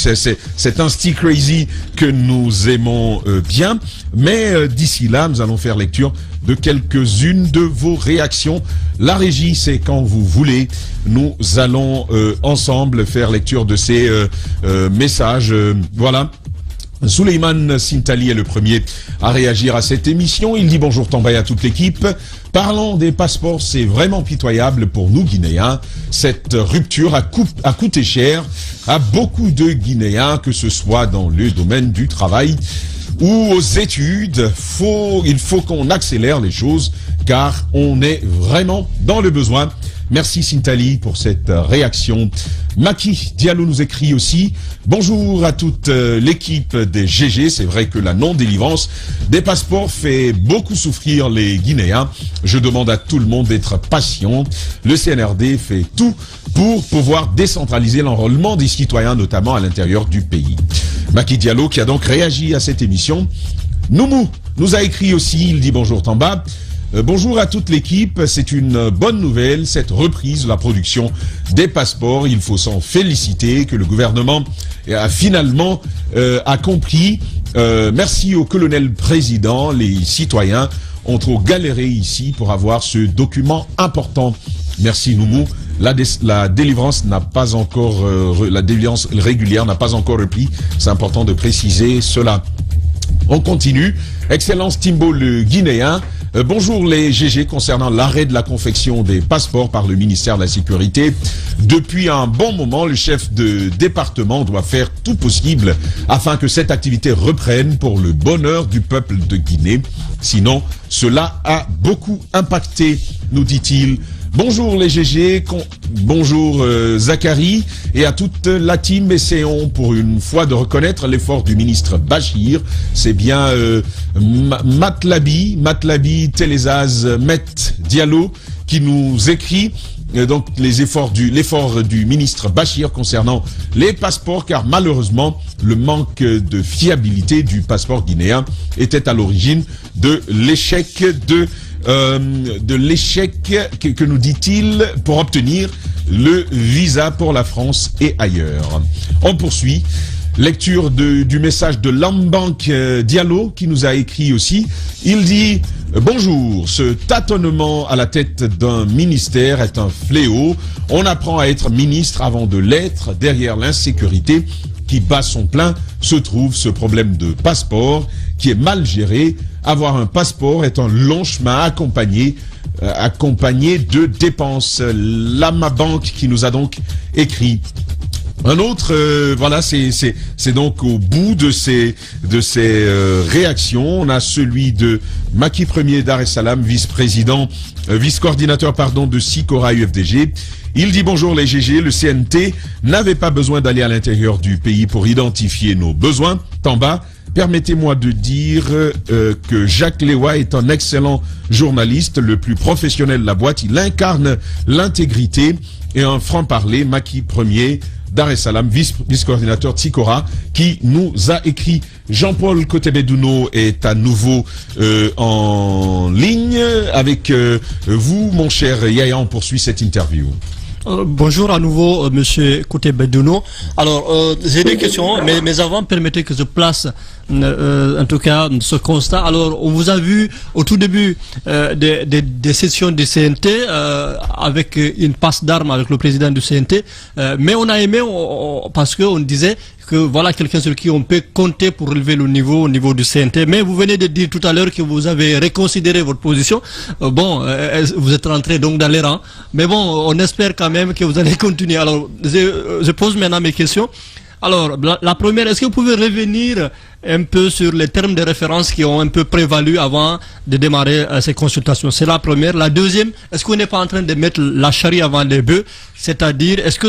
Crazy que nous aimons bien. Mais d'ici là, nous allons faire lecture de quelques-unes de vos réactions. La régie, c'est quand vous voulez. Nous allons ensemble faire lecture de ces messages. Voilà. Souleymane Sintali est le premier à réagir à cette émission. Il dit bonjour Tamba et à toute l'équipe. Parlant des passeports, c'est vraiment pitoyable pour nous Guinéens. Cette rupture a coûté cher à beaucoup de Guinéens, que ce soit dans le domaine du travail ou aux études. Il faut qu'on accélère les choses car on est vraiment dans le besoin. Merci Sintali pour cette réaction. Maki Diallo nous écrit aussi « Bonjour à toute l'équipe des GG. C'est vrai que la non-délivrance des passeports fait beaucoup souffrir les Guinéens. Je demande à tout le monde d'être patient. Le CNRD fait tout pour pouvoir décentraliser l'enrôlement des citoyens, notamment à l'intérieur du pays. » Maki Diallo qui a donc réagi à cette émission. Noumou nous a écrit aussi, il dit « Bonjour Tamba. Bonjour à toute l'équipe, c'est une bonne nouvelle, cette reprise de la production des passeports. Il faut s'en féliciter que le gouvernement a finalement compris. Merci au colonel président, les citoyens ont trop galéré ici pour avoir ce document important. Merci Noumou. La délivrance n'a pas encore, la délivrance régulière n'a pas encore repris. C'est important de préciser cela. On continue. Excellence Timbo le Guinéen. Bonjour les GG, concernant l'arrêt de la confection des passeports par le ministère de la Sécurité. Depuis un bon moment, le chef de département doit faire tout possible afin que cette activité reprenne pour le bonheur du peuple de Guinée. Sinon, cela a beaucoup impacté, nous dit-il. Bonjour les GG, bonjour Zachary et à toute la team. Essayons pour une fois de reconnaître l'effort du ministre Bachir. C'est bien Matlabi Telezaz Met Diallo qui nous écrit donc l'effort du ministre Bachir concernant les passeports, car malheureusement le manque de fiabilité du passeport guinéen était à l'origine de l'échec que nous dit-il pour obtenir le visa pour la France et ailleurs. On poursuit. Lecture du message de Lambank Diallo qui nous a écrit aussi. Il dit « Bonjour, ce tâtonnement à la tête d'un ministère est un fléau. On apprend à être ministre avant de l'être. Derrière l'insécurité qui bat son plein se trouve ce problème de passeport qui est mal géré. Avoir un passeport est un long chemin accompagné de dépenses. » Lamabank qui nous a donc écrit. Un autre, voilà, c'est donc au bout de ces réactions. On a celui de Maki Premier Dar es Salaam, vice-coordinateur de SICORA UFDG. Il dit bonjour les GG, le CNT n'avait pas besoin d'aller à l'intérieur du pays pour identifier nos besoins. Tamba, permettez-moi de dire que Jacques Lewa est un excellent journaliste, le plus professionnel de la boîte. Il incarne l'intégrité et un franc-parler. Maki Premier Dar es Salaam, vice-coordinateur Tsikora, qui nous a écrit. Jean-Paul Cotebedouno est à nouveau en ligne avec vous, mon cher Yaya. On poursuit cette interview. Bonjour à nouveau, monsieur Kouté Bedouno. Alors, j'ai des questions, mais avant, permettez que je place, en tout cas, ce constat. Alors, on vous a vu au tout début des sessions du CNT avec une passe d'armes avec le président du CNT, mais on a aimé parce qu'on disait que voilà quelqu'un sur qui on peut compter pour relever le niveau au niveau du CNT. Mais vous venez de dire tout à l'heure que vous avez reconsidéré votre position. Vous êtes rentré donc dans les rangs. Mais bon, on espère quand même que vous allez continuer. Alors, je pose maintenant mes questions. Alors, la première, est-ce que vous pouvez revenir un peu sur les termes de référence qui ont un peu prévalu avant de démarrer ces consultations? C'est la première. La deuxième, est-ce qu'on n'est pas en train de mettre la charrue avant les bœufs? C'est-à-dire, est-ce que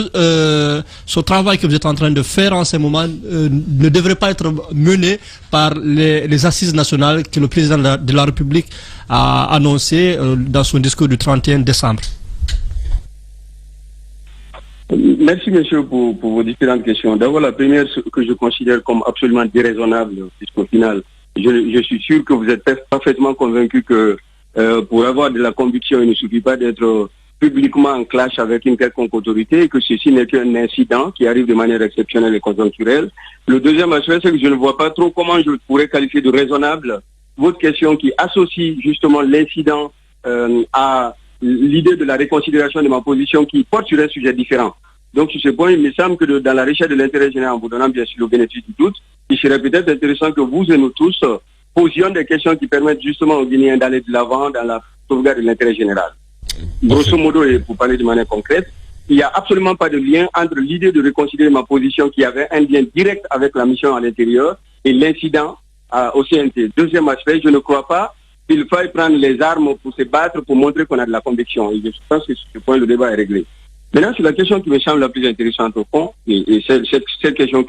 ce travail que vous êtes en train de faire en ce moment ne devrait pas être mené par les assises nationales que le président de la République a annoncé dans son discours du 31 décembre? Merci, monsieur, pour vos différentes questions. D'abord, la première, ce que je considère comme absolument déraisonnable, puisqu'au final, je suis sûr que vous êtes parfaitement convaincu que pour avoir de la conviction, il ne suffit pas d'être publiquement en clash avec une quelconque autorité et que ceci n'est qu'un incident qui arrive de manière exceptionnelle et conjoncturelle. Le deuxième aspect, c'est que je ne vois pas trop comment je pourrais qualifier de raisonnable votre question qui associe justement l'incident à l'idée de la réconsidération de ma position qui porte sur un sujet différent. Donc sur ce point, il me semble que dans la recherche de l'intérêt général, en vous donnant bien sûr le bénéfice du doute, il serait peut-être intéressant que vous et nous tous posions des questions qui permettent justement aux Guinéens d'aller de l'avant dans la sauvegarde de l'intérêt général. Grosso modo, et pour parler de manière concrète, il n'y a absolument pas de lien entre l'idée de reconsidérer ma position qui avait un lien direct avec la mission à l'intérieur et l'incident au CNT. Deuxième aspect, je ne crois pas qu'il faille prendre les armes pour se battre, pour montrer qu'on a de la conviction. Et je pense que sur ce point, le débat est réglé. Maintenant, sur la question qui me semble la plus intéressante au fond, et cette question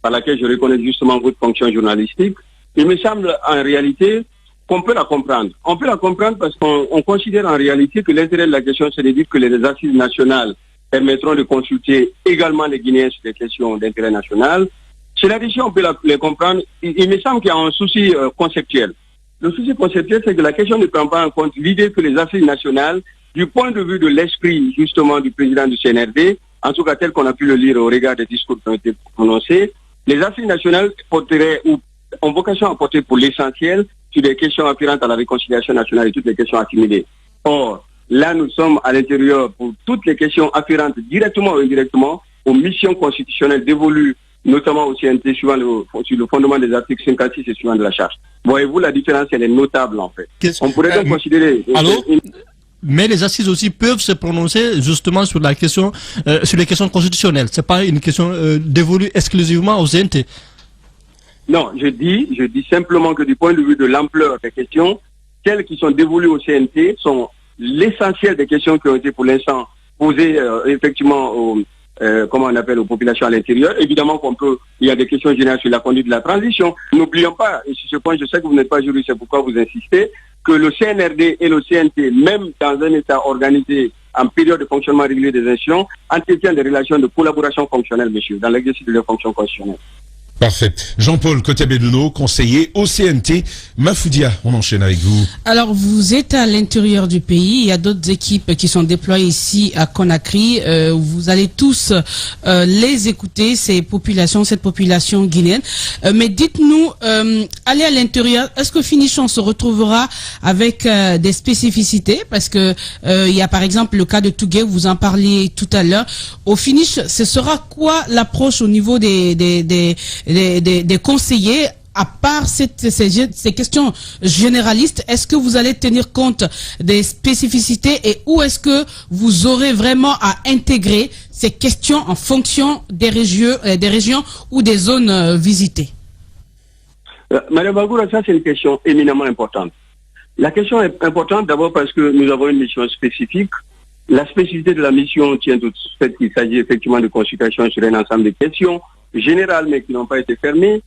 par laquelle je reconnais justement votre fonction journalistique, il me semble en réalité qu'on peut la comprendre. On peut la comprendre parce qu'on considère en réalité que l'intérêt de la question, c'est de dire que les assises nationales permettront de consulter également les Guinéens sur des questions d'intérêt national. Sur la question, on peut les comprendre. Il me semble qu'il y a un souci conceptuel. Le souci conceptuel, c'est que la question ne prend pas en compte l'idée que les assises nationales, du point de vue de l'esprit justement du président du CNRD, en tout cas tel qu'on a pu le lire au regard des discours qui ont été prononcés, les assises nationales porteraient ou ont vocation à porter pour l'essentiel sur des questions afférentes à la réconciliation nationale et toutes les questions assimilées. Or, là nous sommes à l'intérieur pour toutes les questions afférentes directement ou indirectement aux missions constitutionnelles dévolues notamment au CNT sur le fondement des articles 56 et suivants de la Charte. Voyez-vous, la différence, elle est notable en fait. On pourrait donc considérer... Mais les assises aussi peuvent se prononcer justement sur la question, sur les questions constitutionnelles. C'est pas une question dévolue exclusivement au CNT. Non, je dis simplement que du point de vue de l'ampleur des questions, celles qui sont dévolues au CNT sont l'essentiel des questions qui ont été pour l'instant posées effectivement comment on appelle aux populations à l'intérieur. Évidemment il y a des questions générales sur la conduite de la transition. N'oublions pas, et sur ce point je sais que vous n'êtes pas juriste, c'est pourquoi vous insistez, que le CNRD et le CNT, même dans un État organisé en période de fonctionnement régulier des institutions, entretiennent des relations de collaboration fonctionnelle, monsieur, dans l'exercice de leurs fonctions constitutionnelles. Parfait. Jean-Paul Kotebedouno, conseiller au CNT. Mafoudia, on enchaîne avec vous. Alors, vous êtes à l'intérieur du pays. Il y a d'autres équipes qui sont déployées ici à Conakry. Vous allez tous les écouter, cette population guinéenne. Mais dites-nous, allez à l'intérieur, est-ce que Finichon se retrouvera avec des spécificités? Parce que il y a par exemple le cas de Tougué, vous en parliez tout à l'heure. Au finish, ce sera quoi l'approche au niveau des conseillers, à part ces questions généralistes? Est-ce que vous allez tenir compte des spécificités et où est-ce que vous aurez vraiment à intégrer ces questions en fonction des régions ou des zones visitées? Madame Bagoura, ça c'est une question éminemment importante. La question est importante d'abord parce que nous avons une mission spécifique. La spécificité de la mission tient au fait qu'il s'agit effectivement de consultation sur un ensemble de questions générales mais qui n'ont pas été fermées.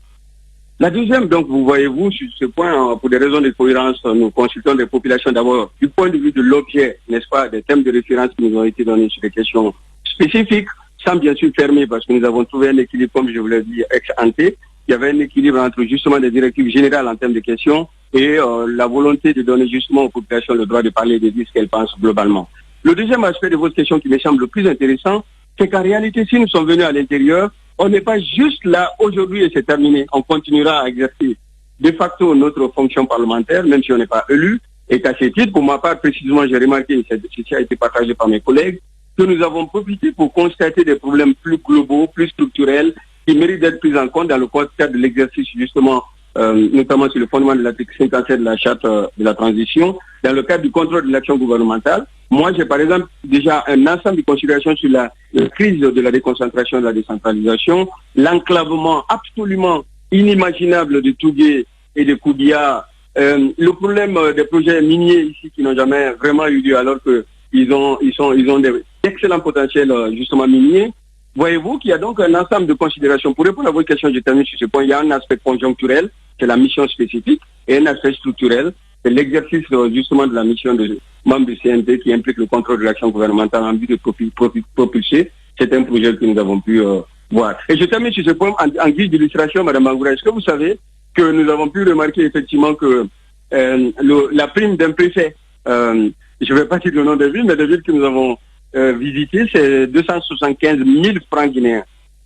La deuxième, donc, vous voyez-vous, sur ce point, pour des raisons de cohérence, nous consultons des populations d'abord du point de vue de l'objet, n'est-ce pas, des thèmes de référence qui nous ont été donnés sur des questions spécifiques, sans bien sûr fermer, parce que nous avons trouvé un équilibre, comme je vous l'ai dit, ex-ante. Il y avait un équilibre entre justement des directives générales en termes de questions et la volonté de donner justement aux populations le droit de parler et de dire ce qu'elles pensent globalement. Le deuxième aspect de votre question qui me semble le plus intéressant, c'est qu'en réalité, si nous sommes venus à l'intérieur, on n'est pas juste là aujourd'hui et c'est terminé. On continuera à exercer de facto notre fonction parlementaire, même si on n'est pas élu. Et à ce titre, pour ma part précisément, j'ai remarqué, ceci a été partagé par mes collègues, que nous avons profité pour constater des problèmes plus globaux, plus structurels, qui méritent d'être pris en compte dans le cadre de l'exercice justement, notamment sur le fondement de l'article 57 de la charte de la transition, dans le cadre du contrôle de l'action gouvernementale. Moi, j'ai par exemple déjà un ensemble de considérations sur la crise de la déconcentration et de la décentralisation, l'enclavement absolument inimaginable de Tougué et de Koudia, le problème des projets miniers ici qui n'ont jamais vraiment eu lieu alors qu'ils ont d'excellents potentiels justement miniers. Voyez-vous qu'il y a donc un ensemble de considérations. Pour répondre à votre question, je termine sur ce point. Il y a un aspect conjoncturel, c'est la mission spécifique, et un aspect structurel, c'est l'exercice justement de la mission de membre du CNT qui implique le contrôle de l'action gouvernementale en vue de propulser. C'est un projet que nous avons pu voir. Et je termine sur ce point en guise d'illustration, Madame Bangoura. Est-ce que vous savez que nous avons pu remarquer effectivement que la prime d'un préfet, je ne vais pas dire le nom des villes, mais des villes que nous avons visitées, c'est 275 000 francs guinéens.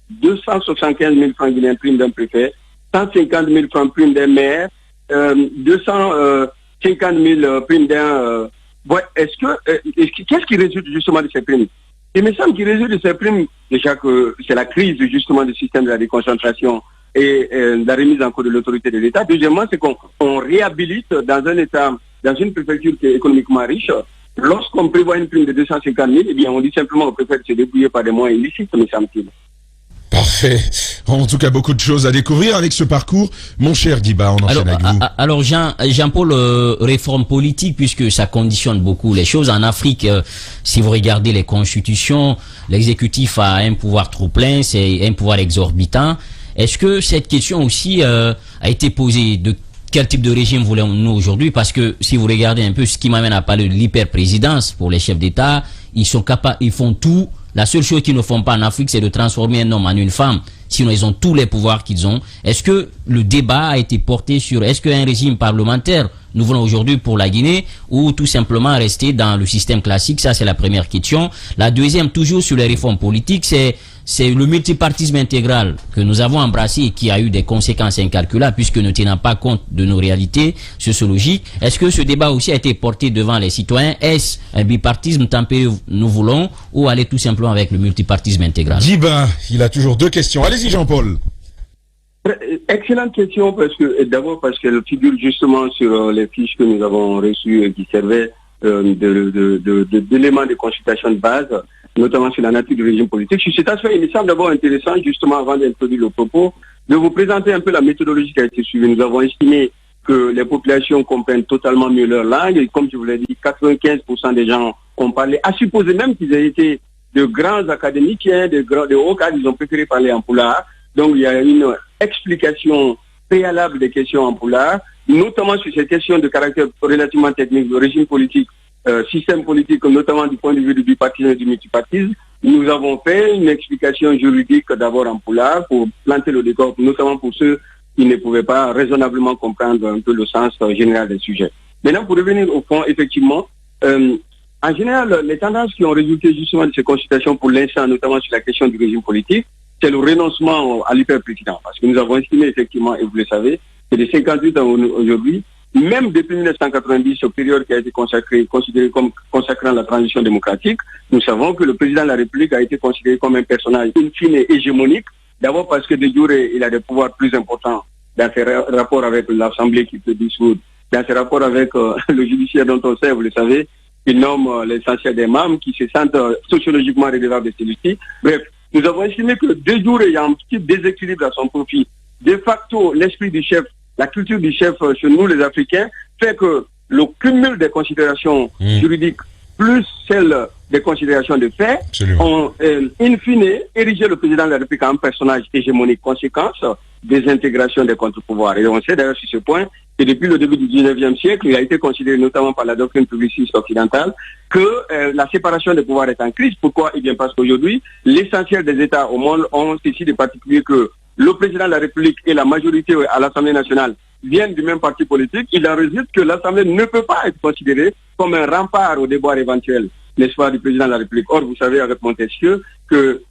275 000 francs guinéens prime d'un préfet, 150 000 francs prime d'un maire, 250 000 primes d'un... qu'est-ce qui résulte justement de ces primes? Il me semble qu'il résulte de ces primes, déjà que c'est la crise justement du système de la déconcentration et la remise en cause de l'autorité de l'État. Deuxièmement, c'est qu'on réhabilite dans un État, dans une préfecture qui est économiquement riche, lorsqu'on prévoit une prime de 250 000, eh bien on dit simplement au préfet de se débrouiller par des moyens illicites, me semble-t-il. Parfait. En tout cas, beaucoup de choses à découvrir avec ce parcours. Mon cher Diba, on enchaîne avec vous. Alors Jean-Paul, réforme politique, puisque ça conditionne beaucoup les choses. En Afrique, si vous regardez les constitutions, l'exécutif a un pouvoir trop plein, c'est un pouvoir exorbitant. Est-ce que cette question aussi a été posée? De quel type de régime voulons-nous aujourd'hui? Parce que si vous regardez un peu ce qui m'amène à parler de l'hyper-présidence pour les chefs d'État, ils sont capables, ils font tout. La seule chose qu'ils ne font pas en Afrique, c'est de transformer un homme en une femme. Sinon, ils ont tous les pouvoirs qu'ils ont. Est-ce que le débat a été porté sur, est-ce qu'un régime parlementaire, nous voulons aujourd'hui pour la Guinée, ou tout simplement rester dans le système classique? Ça, c'est la première question. La deuxième, toujours sur les réformes politiques, c'est le multipartisme intégral que nous avons embrassé et qui a eu des conséquences incalculables puisque ne tenant pas compte de nos réalités sociologiques. Est-ce que ce débat aussi a été porté devant les citoyens? Est-ce un bipartisme tempéré nous voulons ou aller tout simplement avec le multipartisme intégral? Diba, il a toujours deux questions. Allez-y Jean-Paul. Excellente question d'abord parce qu'elle figure justement sur les fiches que nous avons reçues et qui servaient d'éléments de consultation de base, notamment sur la nature du régime politique. Sur cet aspect, il me semble d'abord intéressant, justement avant d'introduire le propos, de vous présenter un peu la méthodologie qui a été suivie. Nous avons estimé que les populations comprennent totalement mieux leur langue et comme je vous l'ai dit, 95% des gens ont parlé, à supposer même qu'ils aient été de grands académiciens, de hauts cadres, ils ont préféré parler en poulard. Donc il y a une explication préalable des questions en poulard, notamment sur ces questions de caractère relativement technique, le régime politique, système politique, notamment du point de vue du bipartisme et du multipartisme. Nous avons fait une explication juridique d'abord en poulard pour planter le décor, notamment pour ceux qui ne pouvaient pas raisonnablement comprendre un peu le sens général des sujets. Maintenant, pour revenir au fond, effectivement, en général, les tendances qui ont résulté justement de ces consultations pour l'instant, notamment sur la question du régime politique, c'est le renoncement à l'hyper-président. Parce que nous avons estimé effectivement, et vous le savez, que de 58 ans aujourd'hui, même depuis 1990, cette période qui a été considérée comme consacrant la transition démocratique, nous savons que le président de la République a été considéré comme un personnage in fine hégémonique, d'abord parce que de jure, il a des pouvoirs plus importants dans ses rapports avec l'Assemblée qui peut dissoudre, dans ses rapports avec le judiciaire dont on sait, vous le savez, il nomme l'essentiel des membres qui se sentent sociologiquement redevables de celui-ci. Bref, nous avons estimé que de jure, il y a un petit déséquilibre à son profit. De facto, l'esprit du chef, la culture du chef chez nous, les Africains, fait que le cumul des considérations juridiques plus celle des considérations de fait ont, in fine, érigé le président de la République en un personnage hégémonique. Conséquence, désintégration des contre-pouvoirs. Et on sait d'ailleurs sur ce point que depuis le début du 19e siècle, il a été considéré notamment par la doctrine publiciste occidentale que la séparation des pouvoirs est en crise. Pourquoi? Eh bien parce qu'aujourd'hui, l'essentiel des États au monde ont ceci de particulier que le président de la République et la majorité à l'Assemblée nationale viennent du même parti politique. Il en résulte que l'Assemblée ne peut pas être considérée comme un rempart au déboire éventuel n'est-ce pas, du président de la République. Or, vous savez, avec Montesquieu, que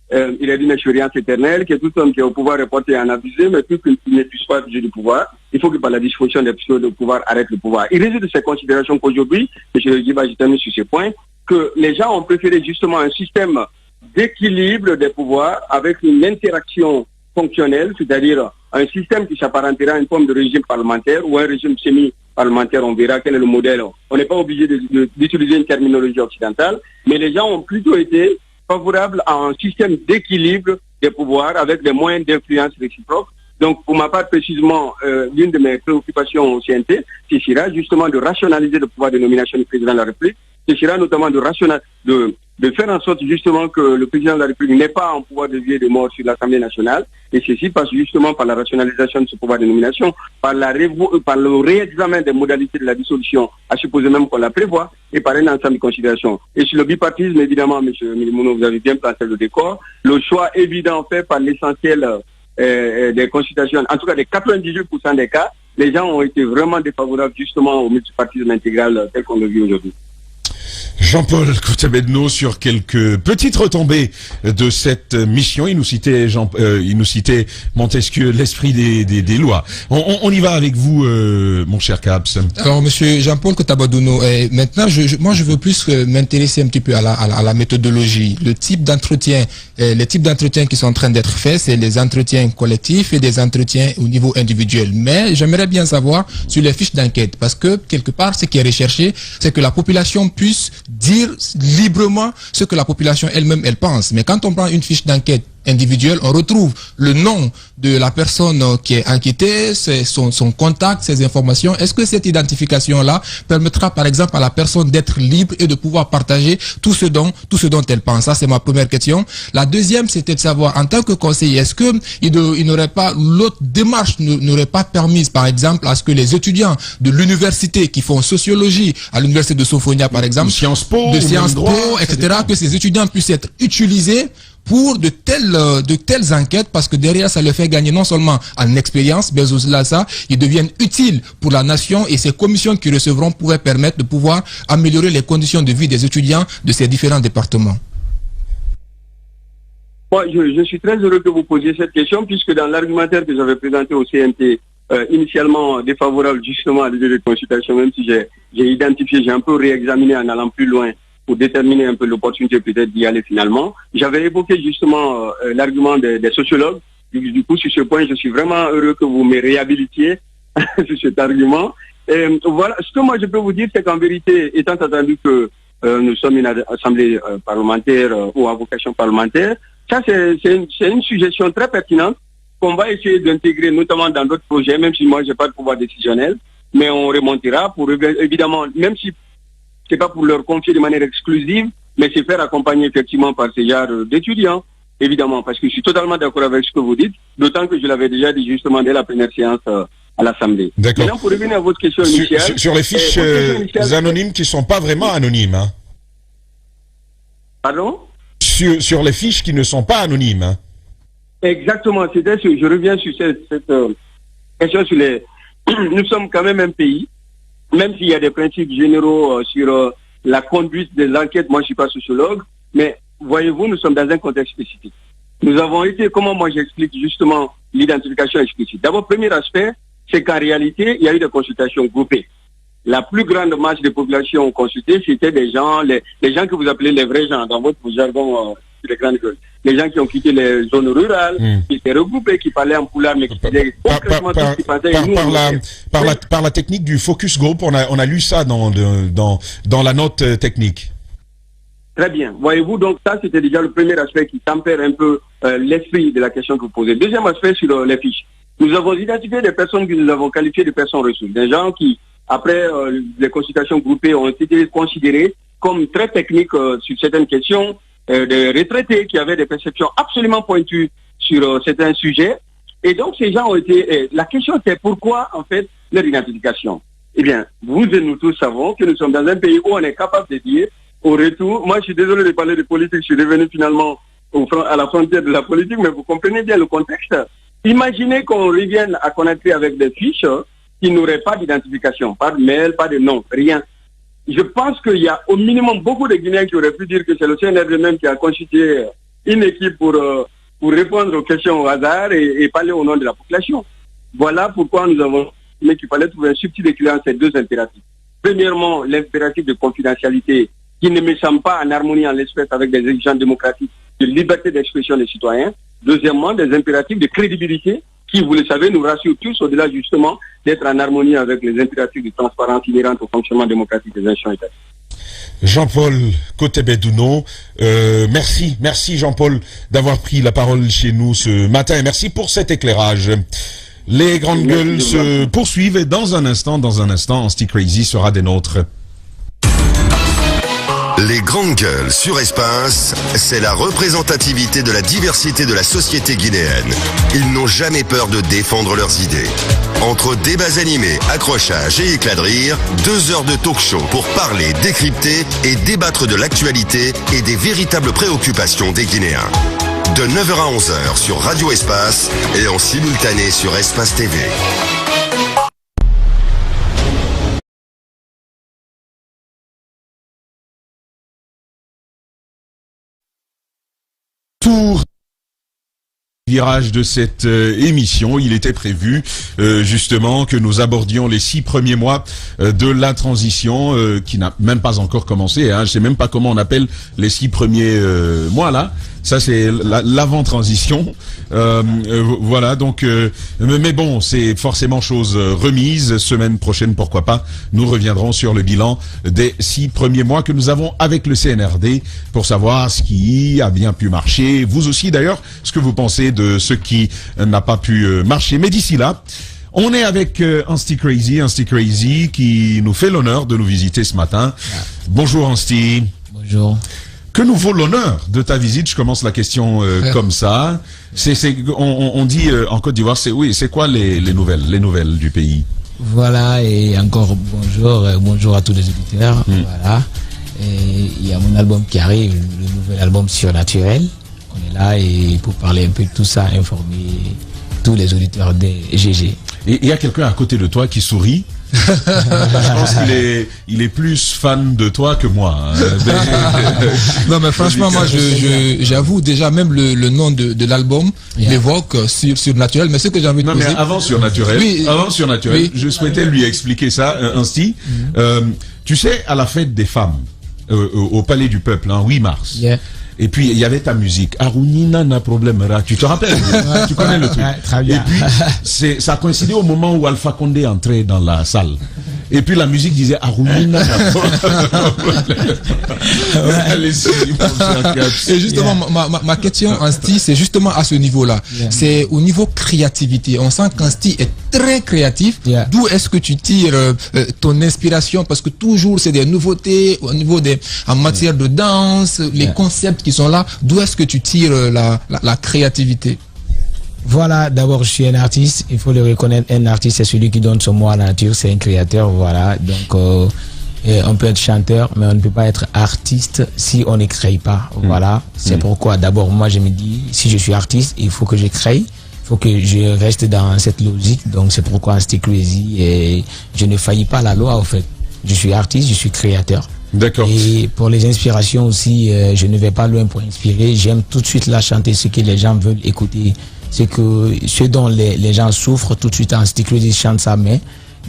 il a dit une expérience éternelle, que tout homme qui est au pouvoir est porté à en abuser, mais plus qu'il ne puisse pas abuser du pouvoir, il faut que par la disposition des personnes de pouvoir arrête le pouvoir. Il résulte de ces considérations qu'aujourd'hui, et je le dis, je termine sur ce point, que les gens ont préféré justement un système d'équilibre des pouvoirs avec une interaction fonctionnelle, c'est-à-dire un système qui s'apparentera à une forme de régime parlementaire ou un régime semi-parlementaire, on verra quel est le modèle. On n'est pas obligé d'utiliser une terminologie occidentale, mais les gens ont plutôt été favorables à un système d'équilibre des pouvoirs avec des moyens d'influence réciproques. Donc, pour ma part, précisément, l'une de mes préoccupations au CNT, ce sera justement de rationaliser le pouvoir de nomination du président de la République. Ce sera notamment de faire en sorte justement que le président de la République n'ait pas un pouvoir de vie et de mort sur l'Assemblée nationale. Et ceci passe justement par la rationalisation de ce pouvoir de nomination, par le réexamen des modalités de la dissolution, à supposer même qu'on la prévoit, et par un ensemble de considérations. Et sur le bipartisme, évidemment, M. Milimouno, vous avez bien placé le décor. Le choix évident fait par l'essentiel des consultations, en tout cas des 98% des cas, les gens ont été vraiment défavorables justement au multipartisme intégral tel qu'on le vit aujourd'hui. Jean-Paul Coutabedno sur quelques petites retombées de cette mission. Il nous citait Montesquieu, l'esprit des lois. On y va avec vous, mon cher Caps. Alors, monsieur Jean-Paul Coutabedno, maintenant, moi, je veux plus m'intéresser un petit peu à la méthodologie. Les types d'entretien qui sont en train d'être faits, c'est les entretiens collectifs et des entretiens au niveau individuel. Mais j'aimerais bien savoir sur les fiches d'enquête, parce que quelque part, ce qui est recherché, c'est que la population puisse dire librement ce que la population elle-même elle pense. Mais quand on prend une fiche d'enquête individuelle, on retrouve le nom de la personne qui est enquêtée, son contact, ses informations. Est-ce que cette identification-là permettra par exemple à la personne d'être libre et de pouvoir partager tout ce dont elle pense? Ça, c'est ma première question. La deuxième, c'était de savoir, en tant que conseiller, est-ce que il n'aurait pas, l'autre démarche n'aurait pas permis, par exemple, à ce que les étudiants de l'université qui font sociologie à l'université de Sophonia, par exemple, de Sciences Po, etc., que ces étudiants puissent être utilisés pour de telles enquêtes, parce que derrière ça leur fait gagner non seulement en expérience, mais au-delà de ça, ils deviennent utiles pour la nation, et ces commissions qui recevront pourraient permettre de pouvoir améliorer les conditions de vie des étudiants de ces différents départements. Moi, je suis très heureux que vous posiez cette question, puisque dans l'argumentaire que j'avais présenté au CNT, initialement défavorable justement à l'idée de consultation, même si j'ai identifié, j'ai un peu réexaminé en allant plus loin pour déterminer un peu l'opportunité peut-être d'y aller finalement. J'avais évoqué justement l'argument des sociologues. Du coup, sur ce point, je suis vraiment heureux que vous me réhabilitiez sur cet argument. Et voilà, ce que moi je peux vous dire, c'est qu'en vérité, étant entendu que nous sommes une assemblée parlementaire ou à vocation parlementaire, ça c'est une suggestion très pertinente qu'on va essayer d'intégrer notamment dans d'autres projets, même si moi j'ai pas de pouvoir décisionnel, mais on remontera pour évidemment, même si c'est pas pour leur confier de manière exclusive, mais c'est faire accompagner effectivement par ces genres d'étudiants, évidemment, parce que je suis totalement d'accord avec ce que vous dites, d'autant que je l'avais déjà dit justement dès la première séance à l'Assemblée. D'accord. Maintenant, pour revenir à votre question initiale... Sur les fiches anonymes qui ne sont pas vraiment anonymes. Hein. Pardon? Sur les fiches qui ne sont pas anonymes. Hein. Exactement. Je reviens sur cette question sur les... Nous sommes quand même un pays, même s'il y a des principes généraux sur la conduite des enquêtes, moi je ne suis pas sociologue, mais voyez-vous, nous sommes dans un contexte spécifique. Nous avons été, comment moi j'explique justement l'identification explicite. D'abord, premier aspect, c'est qu'en réalité, il y a eu des consultations groupées. La plus grande masse de populations consultées, c'était des gens, les gens que vous appelez les vrais gens, dans votre jargon, les grandes gueules. Les gens qui ont quitté les zones rurales, qui étaient regroupés, qui parlaient en poulard, mais qui disaient concrètement tout ce qui passait. Par la technique du focus group, on a lu ça dans la note technique. Très bien. Voyez-vous, donc ça, c'était déjà le premier aspect qui tempère un peu l'esprit de la question que vous posez. Deuxième aspect sur les fiches. Nous avons identifié des personnes que nous avons qualifiées de personnes ressources. Des gens qui, après les consultations groupées, ont été considérés comme très techniques sur certaines questions, des retraités qui avaient des perceptions absolument pointues sur certains sujets. Et donc, ces gens ont été... la question, c'est pourquoi, en fait, leur identification. Eh bien, vous et nous tous savons que nous sommes dans un pays où on est capable de dire, au retour... Moi, je suis désolé de parler de politique, je suis devenu finalement à la frontière de la politique, mais vous comprenez bien le contexte. Imaginez qu'on revienne à Conakry avec des fiches qui n'auraient pas d'identification, pas de mail, pas de nom, rien. je pense qu'il y a au minimum beaucoup de Guinéens qui auraient pu dire que c'est le CNRD même qui a constitué une équipe pour répondre aux questions au hasard et parler au nom de la population. Voilà pourquoi nous avons estimé qu'il fallait trouver un subtil équilibre entre ces deux impératifs. Premièrement, l'impératif de confidentialité qui ne me semble pas en harmonie en l'espèce avec des exigences démocratiques de liberté d'expression des citoyens. Deuxièmement, des impératifs de crédibilité qui, vous le savez, nous rassurent tous au-delà justement d'être en harmonie avec les impératifs de transparence inhérents au fonctionnement démocratique des institutions étatiques. Jean-Paul Kotebedouno, merci Jean-Paul d'avoir pris la parole chez nous ce matin et merci pour cet éclairage. Les grandes gueules se poursuivent et dans un instant, Ansti Crazy sera des nôtres. Les grandes gueules sur Espace, c'est la représentativité de la diversité de la société guinéenne. Ils n'ont jamais peur de défendre leurs idées. Entre débats animés, accrochages et éclats de rire, 2 heures de talk show pour parler, décrypter et débattre de l'actualité et des véritables préoccupations des Guinéens. De 9h à 11h sur Radio Espace et en simultané sur Espace TV. Tour virage de cette émission, il était prévu justement que nous abordions les 6 premiers mois de la transition qui n'a même pas encore commencé. Je sais même pas comment on appelle les 6 premiers mois là. Ça c'est l'avant-transition. Voilà donc. Mais bon, c'est forcément chose remise. Semaine prochaine, pourquoi pas, nous reviendrons sur le bilan des 6 premiers mois que nous avons avec le CNRD pour savoir ce qui a bien pu marcher. Vous aussi d'ailleurs, ce que vous pensez de ce qui n'a pas pu marcher. Mais d'ici là, on est avec Ansti Crazy qui nous fait l'honneur de nous visiter ce matin. Bonjour Ansti. Bonjour. Que nous vaut l'honneur de ta visite? Je commence la question comme ça. On dit en Côte d'Ivoire, c'est quoi les nouvelles du pays? Voilà, et encore bonjour à tous les auditeurs. Voilà. Il y a mon album qui arrive, le nouvel album Surnaturel. On est là et pour parler un peu de tout ça, informer tous les auditeurs des GG. Et il y a quelqu'un à côté de toi qui sourit. Je pense qu'il est plus fan de toi que moi. Non mais franchement moi j'avoue déjà même le nom de l'album m'évoque Surnaturel, mais ce que j'ai envie de poser... mais avant Surnaturel, je souhaitais lui expliquer ça, Ansti. Tu sais, à la fête des femmes au Palais du Peuple, 8 mars. Et puis il y avait ta musique. Arounina n'a problème. Tu te rappelles? Tu connais le truc. Très bien. Et puis ça a coïncidé au moment où Alpha Condé entrait dans la salle. Et puis la musique disait Arounina n'a problème. Et justement ma question Ansti, c'est justement à ce niveau-là. C'est au niveau créativité. On sent qu'Ansti est très créatif. D'où est-ce que tu tires ton inspiration? Parce que toujours c'est des nouveautés au niveau en matière de danse, les concepts qui sont là. D'où est-ce que tu tires la créativité? Voilà, d'abord je suis un artiste, il faut le reconnaître, un artiste c'est celui qui donne son mot à la nature, c'est un créateur, voilà. Donc on peut être chanteur, mais on ne peut pas être artiste si on ne crée pas, voilà. C'est pourquoi d'abord moi je me dis, si je suis artiste, il faut que je crée, il faut que je reste dans cette logique, donc c'est pourquoi Ansti Crazy et je ne faillis pas à la loi en fait. Je suis artiste, je suis créateur. D'accord. Et pour les inspirations aussi, je ne vais pas loin pour inspirer. J'aime tout de suite là chanter ce que les gens veulent écouter. C'est que ce dont les gens souffrent, tout de suite Ansti Crazy chante ça, mais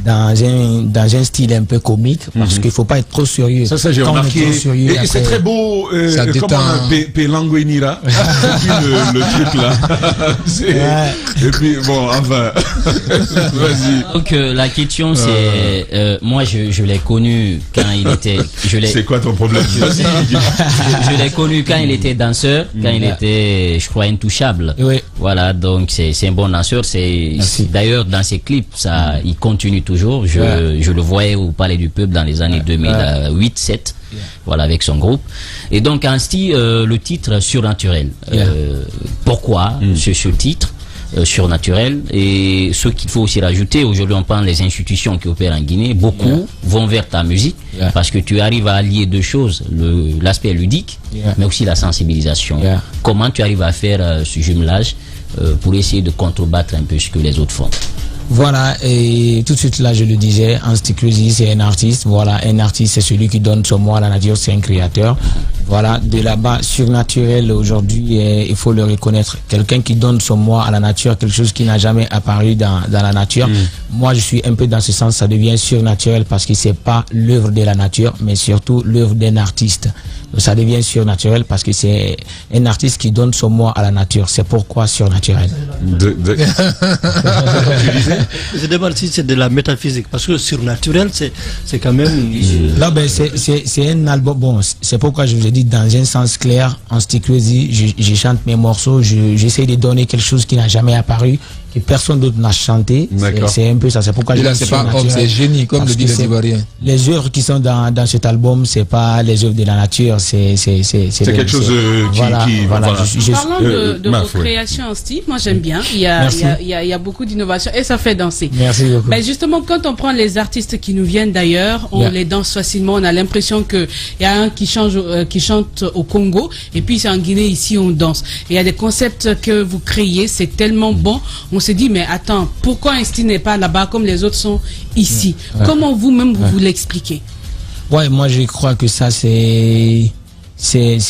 dans un style un peu comique, parce qu'il ne faut pas être trop sérieux. Ça j'ai remarqué. Et c'est très beau, comme Pélanguenira. le truc là. Et puis bon, enfin. Vas-y. Donc la question c'est, moi je l'ai connu quand il était. C'est quoi ton problème? Je l'ai connu quand il était danseur, quand il était, je crois, intouchable. Voilà, donc c'est un bon danseur. D'ailleurs dans ses clips, ça, il continue toujours. Je le voyais au Palais du Peuple dans les années 2008-7, voilà, avec son groupe. Et donc Ansti, le titre Surnaturel. Pourquoi ce titre surnaturel? Et ce qu'il faut aussi rajouter, aujourd'hui on parle des institutions qui opèrent en Guinée, beaucoup vont vers ta musique parce que tu arrives à allier deux choses, l'aspect ludique mais aussi la sensibilisation. Comment tu arrives à faire ce jumelage pour essayer de contrebattre un peu ce que les autres font? Voilà, et tout de suite là je le disais, Anstiklusi c'est un artiste, voilà, un artiste c'est celui qui donne son mot à la nature, c'est un créateur. Voilà, de là-bas, surnaturel aujourd'hui, il faut le reconnaître, quelqu'un qui donne son mot à la nature, quelque chose qui n'a jamais apparu dans la nature. Moi je suis un peu dans ce sens, ça devient surnaturel parce que c'est pas l'œuvre de la nature, mais surtout l'œuvre d'un artiste. Ça devient surnaturel parce que c'est un artiste qui donne son mot à la nature. C'est pourquoi surnaturel. Je demande si c'est de la métaphysique, parce que surnaturel, c'est quand même... Non, ben c'est un album, bon, c'est pourquoi je vous ai dit, dans un sens clair, Anstiklusi, je chante mes morceaux, j'essaie de donner quelque chose qui n'a jamais apparu, que personne d'autre n'a chanté. C'est un peu ça, c'est pourquoi je dis surnaturel. C'est génie, comme le dit les Ivoiriens. Les œuvres qui sont dans cet album, c'est pas les œuvres de la nature, c'est quelque chose qui... Parlant de vos créations en style, moi j'aime bien, il y a beaucoup d'innovation et ça fait danser. Merci beaucoup. Ben justement, quand on prend les artistes qui nous viennent d'ailleurs, on les danse facilement, on a l'impression qu'il y a un qui chante au Congo et puis c'est en Guinée, ici on danse. Il y a des concepts que vous créez, c'est tellement bon, on se dit mais attends, pourquoi un style n'est pas là-bas comme les autres sont ici? Comment vous-même vous l'expliquez? Ouais, moi je crois que ça c'est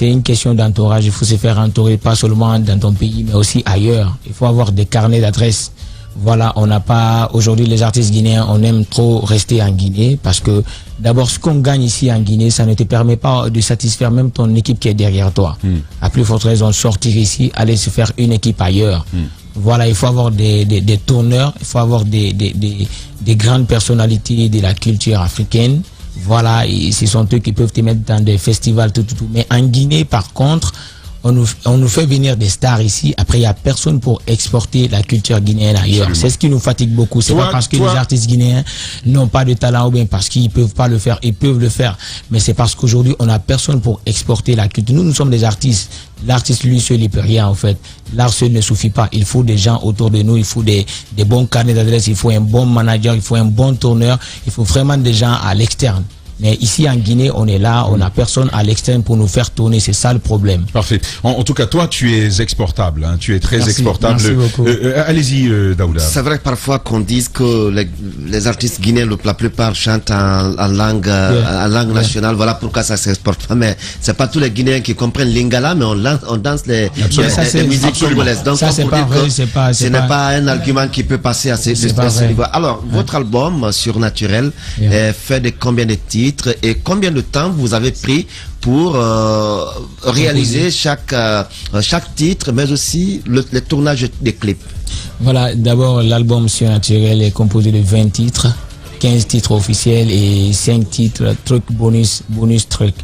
une question d'entourage. Il faut se faire entourer, pas seulement dans ton pays, mais aussi ailleurs. Il faut avoir des carnets d'adresses. Voilà, on n'a pas... Aujourd'hui, les artistes guinéens, on aime trop rester en Guinée parce que, d'abord, ce qu'on gagne ici en Guinée, ça ne te permet pas de satisfaire même ton équipe qui est derrière toi. À plus forte raison, sortir ici, aller se faire une équipe ailleurs. Voilà, il faut avoir des tourneurs, il faut avoir des grandes personnalités de la culture africaine. Voilà, et ce sont eux qui peuvent te mettre dans des festivals, tout. Mais en Guinée, par contre, on nous fait venir des stars ici. Après, il n'y a personne pour exporter la culture guinéenne ailleurs. C'est ce qui nous fatigue beaucoup. C'est pas parce que les artistes guinéens n'ont pas de talent ou bien parce qu'ils peuvent pas le faire. Ils peuvent le faire. Mais c'est parce qu'aujourd'hui, on n'a personne pour exporter la culture. Nous sommes des artistes. L'artiste, lui seul, il peut rien, en fait. L'art seul ne suffit pas. Il faut des gens autour de nous. Il faut des bons carnets d'adresse. Il faut un bon manager. Il faut un bon tourneur. Il faut vraiment des gens à l'externe. Mais ici en Guinée, on est là, on n'a personne à l'externe pour nous faire tourner, c'est ça le problème. Parfait. En tout cas, toi, tu es exportable, hein, tu es très exportable. Merci beaucoup. Allez-y, Daouda. C'est vrai que parfois qu'on dise que les artistes guinéens, la plupart chantent en langue nationale, voilà pourquoi ça s'exporte pas. Mais c'est pas tous les Guinéens qui comprennent l'Ingala, mais on danse les musiques congolaises. Donc, ça, c'est pas vrai, ce n'est pas un argument qui peut passer à ce niveau. Alors, votre album, Surnaturel, fait de combien de titres? Et combien de temps vous avez pris pour réaliser chaque titre, mais aussi le tournage des clips? Voilà, d'abord l'album Surnaturel est composé de 20 titres, 15 titres officiels et 5 titres trucs bonus trucs.